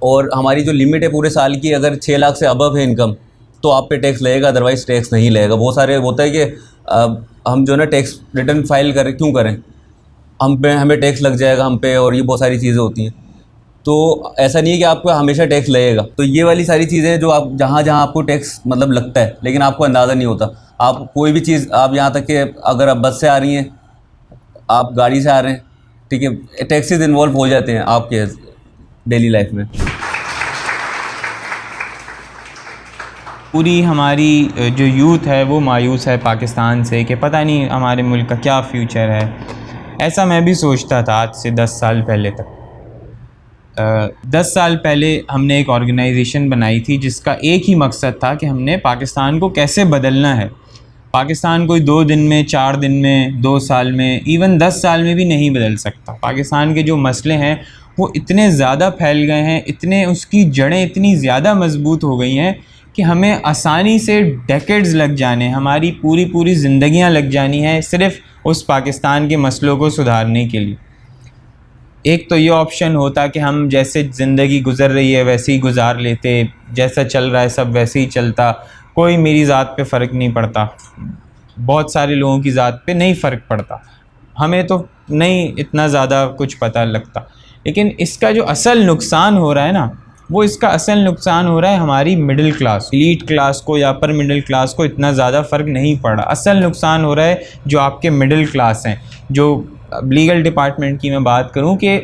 और हमारी जो लिमिट है पूरे साल की, अगर 6 लाख से अबव है इनकम तो आप पे टैक्स लगेगा, अदरवाइज़ टैक्स नहीं लगेगा। बहुत सारे होता है कि हम जो ना टैक्स रिटर्न फाइल करें, क्यों करें, हमें टैक्स लग जाएगा हम पे, और ये बहुत सारी चीज़ें होती हैं। तो ऐसा नहीं है कि आपको हमेशा टैक्स लगेगा। तो ये वाली सारी चीज़ें जो आप जहाँ आपको टैक्स मतलब लगता है, लेकिन आपको अंदाज़ा नहीं होता। आप कोई भी चीज़, आप यहाँ तक कि अगर आप बस से आ रही हैं, आप गाड़ी से आ रहे हैं, ठीक है, टैक्सेस इन्वॉल्व हो जाते हैं आपके डेली लाइफ में। पूरी हमारी जो यूथ है वो मायूस है पाकिस्तान से कि पता नहीं हमारे मुल्क का क्या फ्यूचर है। ऐसा मैं भी सोचता था आज से 10 साल पहले तक। 10 साल पहले हमने एक ऑर्गेनाइजेशन बनाई थी जिसका एक ही मकसद था कि हमने पाकिस्तान को कैसे बदलना है। पाकिस्तान कोई 2 दिन में, 4 दिन में, 2 साल में, इवन 10 साल में भी नहीं बदल सकता। पाकिस्तान के जो मसले हैं वो इतने ज़्यादा फैल गए हैं, इतने उसकी जड़ें इतनी ज़्यादा मजबूत हो गई हैं कि हमें आसानी से डेकेड्स लग जाने, हमारी पूरी ज़िंदगियां लग जानी हैं सिर्फ़ उस पाकिस्तान के मसलों को सुधारने के लिए। एक तो ये ऑप्शन होता कि हम जैसे ज़िंदगी गुज़र रही है वैसे ही गुजार लेते, जैसा चल रहा है सब वैसे ही चलता, कोई मेरी ज़ात पे फ़र्क नहीं पड़ता, बहुत सारे लोगों की ज़ात पे नहीं फ़र्क पड़ता, हमें तो नहीं इतना ज़्यादा कुछ पता लगता। लेकिन इसका जो असल नुकसान हो रहा है ना, वो इसका असल नुकसान हो रहा है हमारी मिडिल क्लास, एलीट क्लास को या अपर मिडिल क्लास को इतना ज़्यादा फ़र्क नहीं पड़ा। असल नुकसान हो रहा है जो आपके मिडिल क्लास हैं। जो लीगल डिपार्टमेंट की मैं बात करूं कि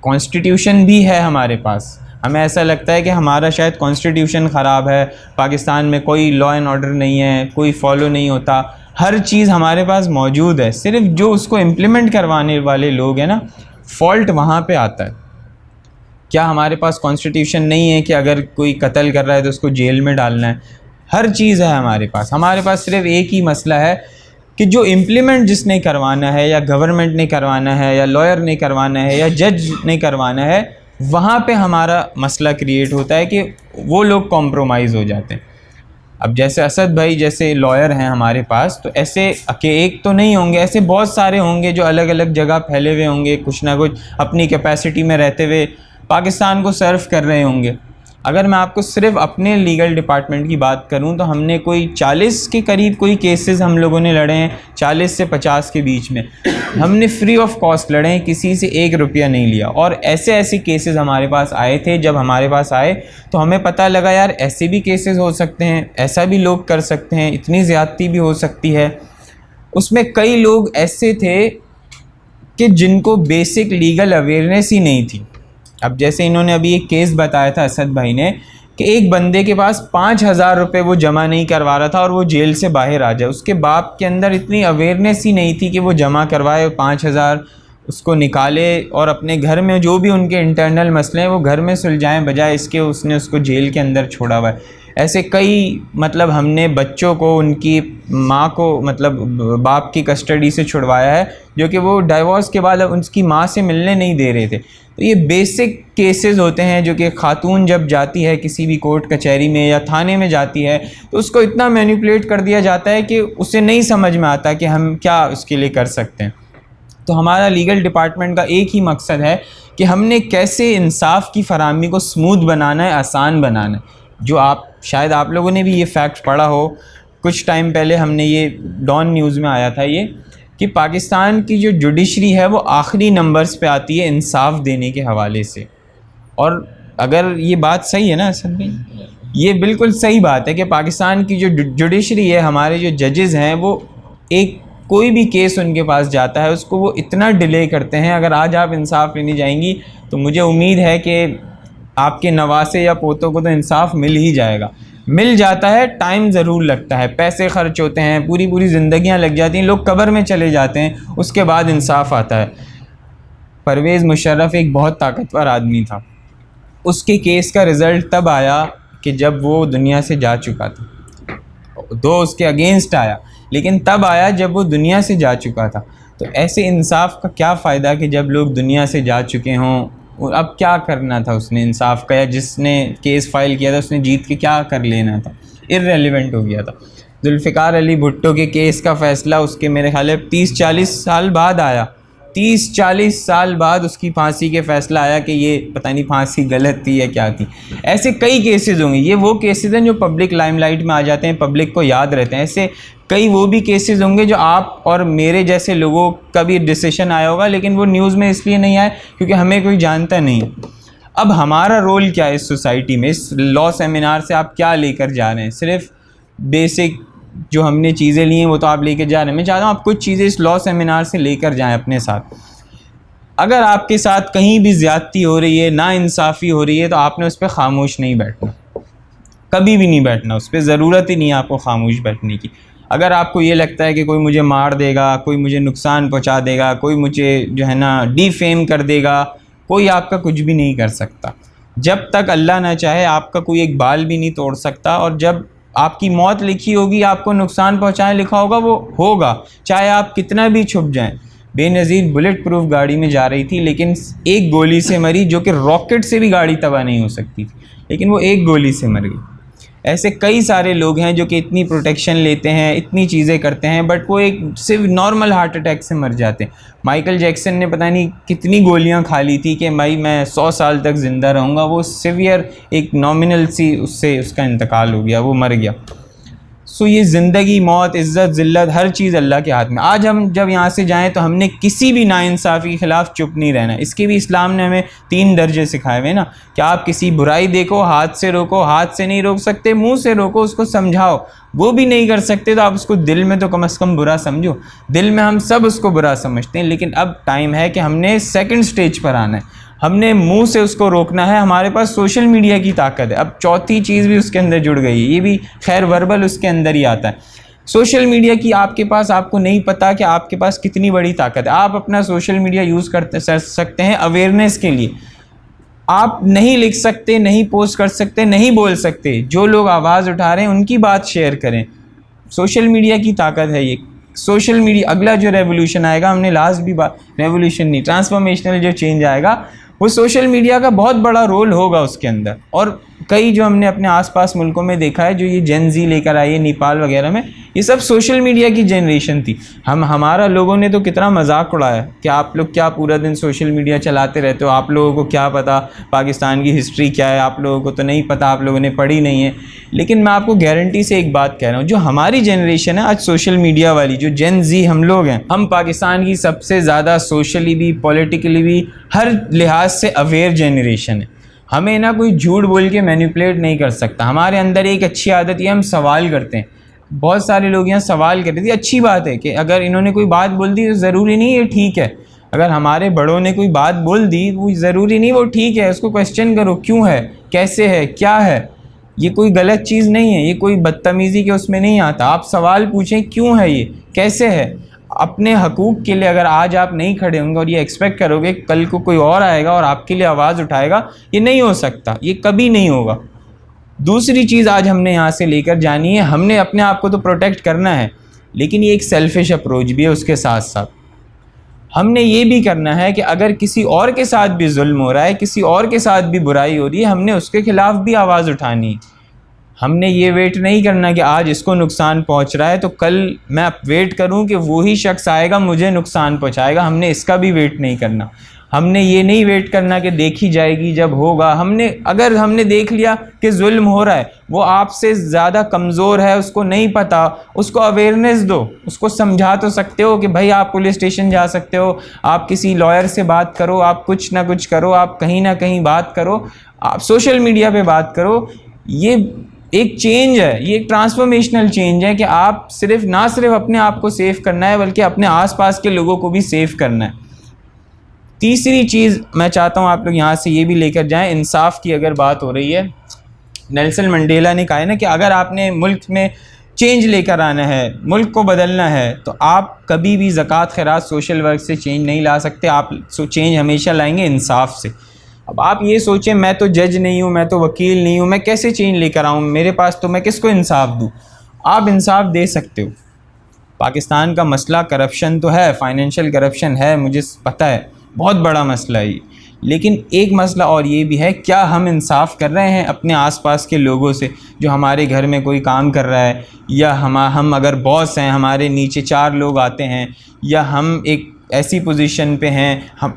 कॉन्स्टिट्यूशन भी है हमारे पास, हमें ऐसा लगता है कि हमारा शायद कॉन्स्टिट्यूशन ख़राब है, पाकिस्तान में कोई लॉ एंड ऑर्डर नहीं है, कोई फॉलो नहीं होता, हर चीज़ हमारे पास मौजूद है, सिर्फ जो उसको इम्प्लीमेंट करवाने वाले लोग हैं ना, फॉल्ट वहाँ पे आता है। क्या हमारे पास कॉन्स्टिट्यूशन नहीं है कि अगर कोई कत्ल कर रहा है तो उसको जेल में डालना है? हर चीज़ है हमारे पास सिर्फ एक ही मसला है कि जो इम्प्लीमेंट जिसने करवाना है, या गवर्नमेंट ने करवाना है, या लॉयर ने करवाना है, या जज ने करवाना है, वहाँ पे हमारा मसला क्रिएट होता है कि वो लोग कॉम्प्रोमाइज़ हो जाते हैं। अब जैसे असद भाई जैसे लॉयर हैं हमारे पास, तो ऐसे एक तो नहीं होंगे, ऐसे बहुत सारे होंगे जो अलग अलग जगह फैले हुए होंगे, कुछ ना कुछ अपनी कैपेसिटी में रहते हुए पाकिस्तान को सर्व कर रहे होंगे। अगर मैं आपको सिर्फ अपने लीगल डिपार्टमेंट की बात करूं तो हमने कोई 40 के करीब कोई केसेस हम लोगों ने लड़े हैं, 40 से 50 के बीच में हमने फ्री ऑफ कॉस्ट लड़े हैं, किसी से 1 रुपया नहीं लिया। और ऐसे केसेस हमारे पास आए थे। जब हमारे पास आए तो हमें पता लगा यार ऐसे भी केसेस हो सकते हैं, ऐसा भी लोग कर सकते हैं, इतनी ज़्यादती भी हो सकती है। उसमें कई लोग ऐसे थे कि जिनको बेसिक लीगल अवेयरनेस ही नहीं थी। अब जैसे इन्होंने अभी एक केस बताया था असद भाई ने कि एक बंदे के पास 5,000 रुपये वो जमा नहीं करवा रहा था और वो जेल से बाहर आ जाए। उसके बाप के अंदर इतनी अवेयरनेस ही नहीं थी कि वो जमा करवाए, 5,000 उसको निकाले और अपने घर में जो भी उनके इंटरनल मसले हैं वो घर में सुलझाएं, बजाय इसके उसने उसको जेल के अंदर छोड़ा हुआ है। ऐसे कई मतलब हमने बच्चों को उनकी माँ को मतलब बाप की कस्टडी से छुड़वाया है, जो कि वो डाइवोर्स के बाद उनकी माँ से मिलने नहीं दे रहे थे। तो ये बेसिक केसेस होते हैं जो कि खातून जब जाती है किसी भी कोर्ट कचहरी में या थाने में जाती है तो उसको इतना मैनिपुलेट कर दिया जाता है कि उसे नहीं समझ में आता कि हम क्या उसके लिए कर सकते हैं। तो हमारा लीगल डिपार्टमेंट का एक ही मकसद है कि हमने कैसे इंसाफ की फराहमी को स्मूथ बनाना है, आसान बनाना है। जो आप शायद आप लोगों ने भी ये फैक्ट पढ़ा हो, कुछ टाइम पहले हमने ये डॉन न्यूज़ में आया था ये कि पाकिस्तान की जो जुडिशरी है वो आखिरी नंबर्स पे आती है इंसाफ देने के हवाले से। और अगर ये बात सही है ना असल में, ये बिल्कुल सही बात है कि पाकिस्तान की जो जुडिशरी है, हमारे जो जजेज़ हैं, वो एक कोई भी केस उनके पास जाता है उसको वो इतना डिले करते हैं। अगर आज आप इंसाफ लेने जाएंगी तो मुझे उम्मीद है कि आपके नवासे या पोतों को तो इंसाफ मिल ही जाएगा। मिल जाता है, टाइम ज़रूर लगता है, पैसे खर्च होते हैं, पूरी पूरी ज़िंदगियां लग जाती हैं, लोग कब्र में चले जाते हैं, उसके बाद इंसाफ आता है। परवेज़ मुशर्रफ एक बहुत ताकतवर आदमी था, उसके केस का रिज़ल्ट तब आया कि जब वो दुनिया से जा चुका था। दो उसके अगेंस्ट आया, लेकिन तब आया जब वो दुनिया से जा चुका था। तो ऐसे इंसाफ का क्या फ़ायदा कि जब लोग दुनिया से जा चुके हों। अब क्या करना था उसने इंसाफ का, या जिसने केस फाइल किया था उसने जीत के क्या कर लेना था, इर्रेलेवेंट हो गया था। जुल्फ़िकार अली भुट्टो के केस का फ़ैसला उसके मेरे ख्याल है 30-40 साल बाद आया। 30-40 साल बाद उसकी फांसी के फ़ैसला आया कि ये पता नहीं फांसी गलत थी या क्या थी। ऐसे कई केसेस होंगे, ये वो केसेस हैं जो पब्लिक लाइमलाइट में आ जाते हैं, पब्लिक को याद रहते हैं। ऐसे कई वो भी केसेस होंगे जो आप और मेरे जैसे लोगों का भी डिसीजन आया होगा, लेकिन वो न्यूज़ में इसलिए नहीं आया क्योंकि हमें कोई जानता नहीं। अब हमारा रोल क्या है इस सोसाइटी में, इस लॉ सेमिनार से आप क्या लेकर जा रहे हैं? सिर्फ बेसिक जो हमने चीज़ें ली हैं वो तो आप लेकर जा रहे हैं। मैं चाहता हूँ आप कुछ चीज़ें इस लॉ सेमिनार से लेकर जाएं अपने साथ। अगर आपके साथ कहीं भी ज़्यादती हो रही है, नाइंसाफ़ी हो रही है, तो आपने उस पर खामोश नहीं बैठना, कभी भी नहीं बैठना। उस पर ज़रूरत ही नहीं है आपको खामोश बैठने की। अगर आपको ये लगता है कि कोई मुझे मार देगा, कोई मुझे नुकसान पहुंचा देगा, कोई मुझे जो है ना डिफेम कर देगा, कोई आपका कुछ भी नहीं कर सकता। जब तक अल्लाह ना चाहे आपका कोई एक बाल भी नहीं तोड़ सकता। और जब आपकी मौत लिखी होगी, आपको नुकसान पहुंचाए लिखा होगा, वो होगा, चाहे आप कितना भी छुप जाएं। बेनज़ीर बुलेट प्रूफ गाड़ी में जा रही थी, लेकिन एक गोली से मरी, जो कि रॉकेट से भी गाड़ी तबाह नहीं हो सकती थी, लेकिन वो एक गोली से मर गई। ऐसे कई सारे लोग हैं जो कि इतनी प्रोटेक्शन लेते हैं, इतनी चीज़ें करते हैं, बट वो एक सिर्फ नॉर्मल हार्ट अटैक से मर जाते हैं। माइकल जैक्सन ने पता नहीं कितनी गोलियां खा ली थी कि भाई मैं 100 साल तक ज़िंदा रहूँगा, वो सिवियर एक नॉमिनल सी उससे उसका इंतकाल हो गया, वो मर गया। सो ये ज़िंदगी, मौत, इज़्ज़त, ज़िल्लत, हर चीज़ अल्लाह के हाथ में। आज हम जब यहाँ से जाएं तो हमने किसी भी नाइंसाफ़ी के ख़िलाफ़ चुप नहीं रहना। इसके भी इस्लाम ने हमें 3 दर्जे सिखाए हुए ना, कि आप किसी बुराई देखो, हाथ से रोको, हाथ से नहीं रोक सकते, मुंह से रोको, उसको समझाओ, वो भी नहीं कर सकते तो आप उसको दिल में तो कम से कम बुरा समझो। दिल में हम सब उसको बुरा समझते हैं, लेकिन अब टाइम है कि हमने सेकंड स्टेज पर आना है। हमने मुंह से उसको रोकना है। हमारे पास सोशल मीडिया की ताकत है। अब चौथी चीज़ भी उसके अंदर जुड़ गई है, ये भी खैर वर्बल उसके अंदर ही आता है। सोशल मीडिया की आपके पास, आपको नहीं पता कि आपके पास कितनी बड़ी ताकत है। आप अपना सोशल मीडिया यूज़ करते सकते हैं अवेयरनेस के लिए। आप नहीं लिख सकते, नहीं पोस्ट कर सकते, नहीं बोल सकते, जो लोग आवाज़ उठा रहे हैं उनकी बात शेयर करें। सोशल मीडिया की ताकत है ये। सोशल मीडिया अगला जो रेवोल्यूशन आएगा, हमने लास्ट भी बात, रेवोल्यूशन नहीं, ट्रांसफॉर्मेशनल जो चेंज आएगा, वो सोशल मीडिया का बहुत बड़ा रोल होगा उसके अंदर। और कई जो हमने अपने आसपास मुल्कों में देखा है, जो ये जेन ज़ी लेकर आई है नेपाल वगैरह में, ये सब सोशल मीडिया की जनरेशन थी। हमारा लोगों ने तो कितना मजाक उड़ाया कि आप लोग क्या पूरा दिन सोशल मीडिया चलाते रहते हो, आप लोगों को क्या पता पाकिस्तान की हिस्ट्री क्या है, आप लोगों को तो नहीं पता, आप लोगों ने पढ़ी नहीं है। लेकिन मैं आपको गारंटी से एक बात कह रहा हूँ, जो हमारी जनरेशन है आज सोशल मीडिया वाली, जो जेन ज़ी हम लोग हैं, हम पाकिस्तान की सबसे ज़्यादा सोशली भी, पॉलिटिकली भी, हर लिहाज से अवेयर जनरेशन है। हमें ना कोई झूठ बोल के मैनिपुलेट नहीं कर सकता। हमारे अंदर एक अच्छी आदत है, हम सवाल करते हैं। बहुत सारे लोग यहाँ सवाल करते थे, अच्छी बात है कि अगर इन्होंने कोई बात बोल दी तो ज़रूरी नहीं ये ठीक है। अगर हमारे बड़ों ने कोई बात बोल दी, वो ज़रूरी नहीं वो ठीक है, उसको क्वेश्चन करो, क्यों है, कैसे है, क्या है। ये कोई गलत चीज़ नहीं है, ये कोई बदतमीज़ी के उसमें नहीं आता। आप सवाल पूछें, क्यों है ये, कैसे है। अपने हकूक़ के लिए अगर आज आप नहीं खड़े होंगे और ये एक्सपेक्ट करोगे कल को कोई और आएगा और आपके लिए आवाज़ उठाएगा, ये नहीं हो सकता, ये कभी नहीं होगा। दूसरी चीज़ आज हमने यहाँ से लेकर जानी है, हमने अपने आप को तो प्रोटेक्ट करना है, लेकिन ये एक सेल्फिश अप्रोच भी है। उसके साथ साथ हमने ये भी करना है कि अगर किसी और के साथ भी जुल्म हो रहा है, किसी और के साथ भी बुराई हो रही है, हमने उसके ख़िलाफ़ भी आवाज़ उठानी है। हमने ये वेट नहीं करना कि आज इसको नुकसान पहुंच रहा है तो कल मैं वेट करूं कि वही शख्स आएगा मुझे नुकसान पहुंचाएगा। हमने इसका भी वेट नहीं करना। हमने ये नहीं वेट करना कि देखी जाएगी जब होगा। अगर हमने देख लिया कि जुल्म हो रहा है, वो आपसे ज़्यादा कमज़ोर है, उसको नहीं पता, उसको अवेयरनेस दो, उसको समझा तो सकते हो कि भाई आप पुलिस स्टेशन जा सकते हो, आप किसी लॉयर से बात करो, आप कुछ ना कुछ करो, आप कहीं ना कहीं बात करो, आप सोशल मीडिया पे बात करो। ये एक चेंज है, ये एक ट्रांसफॉर्मेशनल चेंज है कि आप ना सिर्फ अपने आप को सेव करना है बल्कि अपने आसपास के लोगों को भी सेव करना है। तीसरी चीज़ मैं चाहता हूँ आप लोग यहाँ से ये भी लेकर जाएं, इंसाफ की अगर बात हो रही है, नेल्सन मंडेला ने कहा है ना कि अगर आपने मुल्क में चेंज लेकर आना है, मुल्क को बदलना है, तो आप कभी भी ज़कात खैरात सोशल वर्क से चेंज नहीं ला सकते। आप चेंज हमेशा लाएंगे इंसाफ से। अब आप ये सोचें मैं तो जज नहीं हूँ, मैं तो वकील नहीं हूँ, मैं कैसे चेंज लेकर आऊँ, मेरे पास तो मैं किसको इंसाफ दूँ? आप इंसाफ दे सकते हो। पाकिस्तान का मसला करप्शन तो है, फाइनेंशियल करप्शन है, मुझे पता है, बहुत बड़ा मसला है ये। लेकिन एक मसला और ये भी है, क्या हम इंसाफ कर रहे हैं अपने आसपास के लोगों से? जो हमारे घर में कोई काम कर रहा है, या हम अगर बॉस हैं, हमारे नीचे 4 लोग आते हैं, या हम एक ऐसी पोजीशन पे हैं,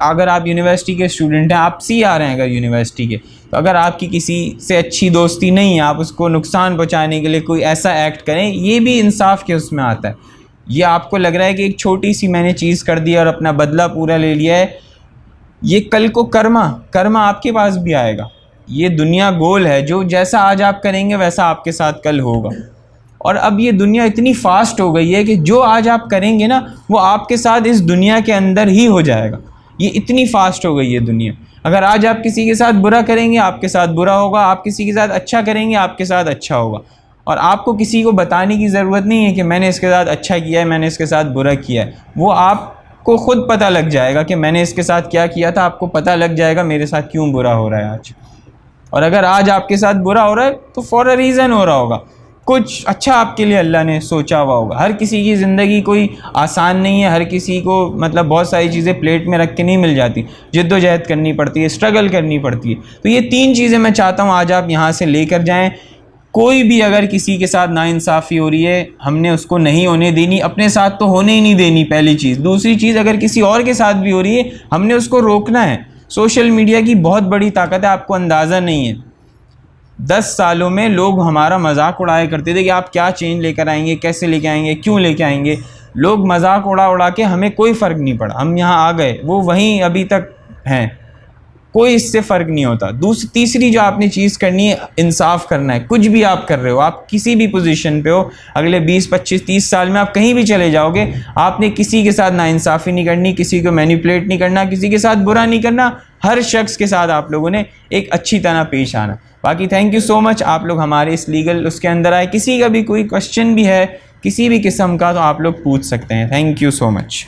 अगर आप यूनिवर्सिटी के स्टूडेंट हैं, आप सी आ रहे हैं अगर यूनिवर्सिटी के, तो अगर आपकी किसी से अच्छी दोस्ती नहीं है, आप उसको नुकसान पहुंचाने के लिए कोई ऐसा एक्ट करें, ये भी इंसाफ के उसमें आता है। ये आपको लग रहा है कि एक छोटी सी मैंने चीज़ कर दी और अपना बदला पूरा ले लिया है, ये कल को कर्मा आपके पास भी आएगा। ये दुनिया गोल है, जो जैसा आज आप करेंगे वैसा आपके साथ कल होगा। और अब ये दुनिया इतनी फास्ट हो गई है कि जो आज आप करेंगे ना, वो आपके साथ इस दुनिया के अंदर ही हो जाएगा। ये इतनी फास्ट हो गई है दुनिया। अगर आज आप किसी के साथ बुरा करेंगे, आपके साथ बुरा होगा, आप किसी के साथ अच्छा करेंगे, आपके साथ अच्छा होगा। और आपको किसी को बताने की ज़रूरत नहीं है कि मैंने इसके साथ अच्छा किया है, मैंने इसके साथ बुरा किया है। वो आपको ख़ुद पता लग जाएगा कि मैंने इसके साथ क्या किया था, आपको पता लग जाएगा मेरे साथ क्यों बुरा हो रहा है आज। और अगर आज आपके साथ बुरा हो रहा है तो फॉर अ रीज़न हो रहा होगा, कुछ अच्छा आपके लिए अल्लाह ने सोचा हुआ होगा। हर किसी की ज़िंदगी कोई आसान नहीं है, हर किसी को मतलब बहुत सारी चीज़ें प्लेट में रख के नहीं मिल जाती, जिद्दोजहद करनी पड़ती है, स्ट्रगल करनी पड़ती है। तो ये 3 चीज़ें मैं चाहता हूँ आज आप यहाँ से लेकर जाएँ। कोई भी अगर किसी के साथ नाइंसाफ़ी हो रही है, हमने उसको नहीं होने देनी, अपने साथ तो होने ही नहीं देनी, पहली चीज़। दूसरी चीज़, अगर किसी और के साथ भी हो रही है, हमने उसको रोकना है। सोशल मीडिया की बहुत बड़ी ताकत है, आपको अंदाज़ा नहीं है। 10 सालों में लोग हमारा मजाक उड़ाया करते थे कि आप क्या चेंज लेकर आएंगे, कैसे लेके आएंगे, क्यों लेके आएंगे। लोग मजाक उड़ा के, हमें कोई फ़र्क नहीं पड़ा, हम यहाँ आ गए, वो वहीं अभी तक हैं, कोई इससे फ़र्क नहीं होता। तीसरी जो आपने चीज़ करनी है, इंसाफ करना है। कुछ भी आप कर रहे हो, आप किसी भी पोजीशन पे हो, अगले 20, 25, 30 साल में आप कहीं भी चले जाओगे, आपने किसी के साथ नाइंसाफ़ी नहीं करनी, किसी को मैनिपुलेट नहीं करना, किसी के साथ बुरा नहीं करना। हर शख्स के साथ आप लोगों ने एक अच्छी तरह पेश आना। बाकी थैंक यू सो मच, आप लोग हमारे इस लीगल उसके अंदर आए। किसी का भी कोई क्वेश्चन भी है किसी भी किस्म का, तो आप लोग पूछ सकते हैं। Thank you so much.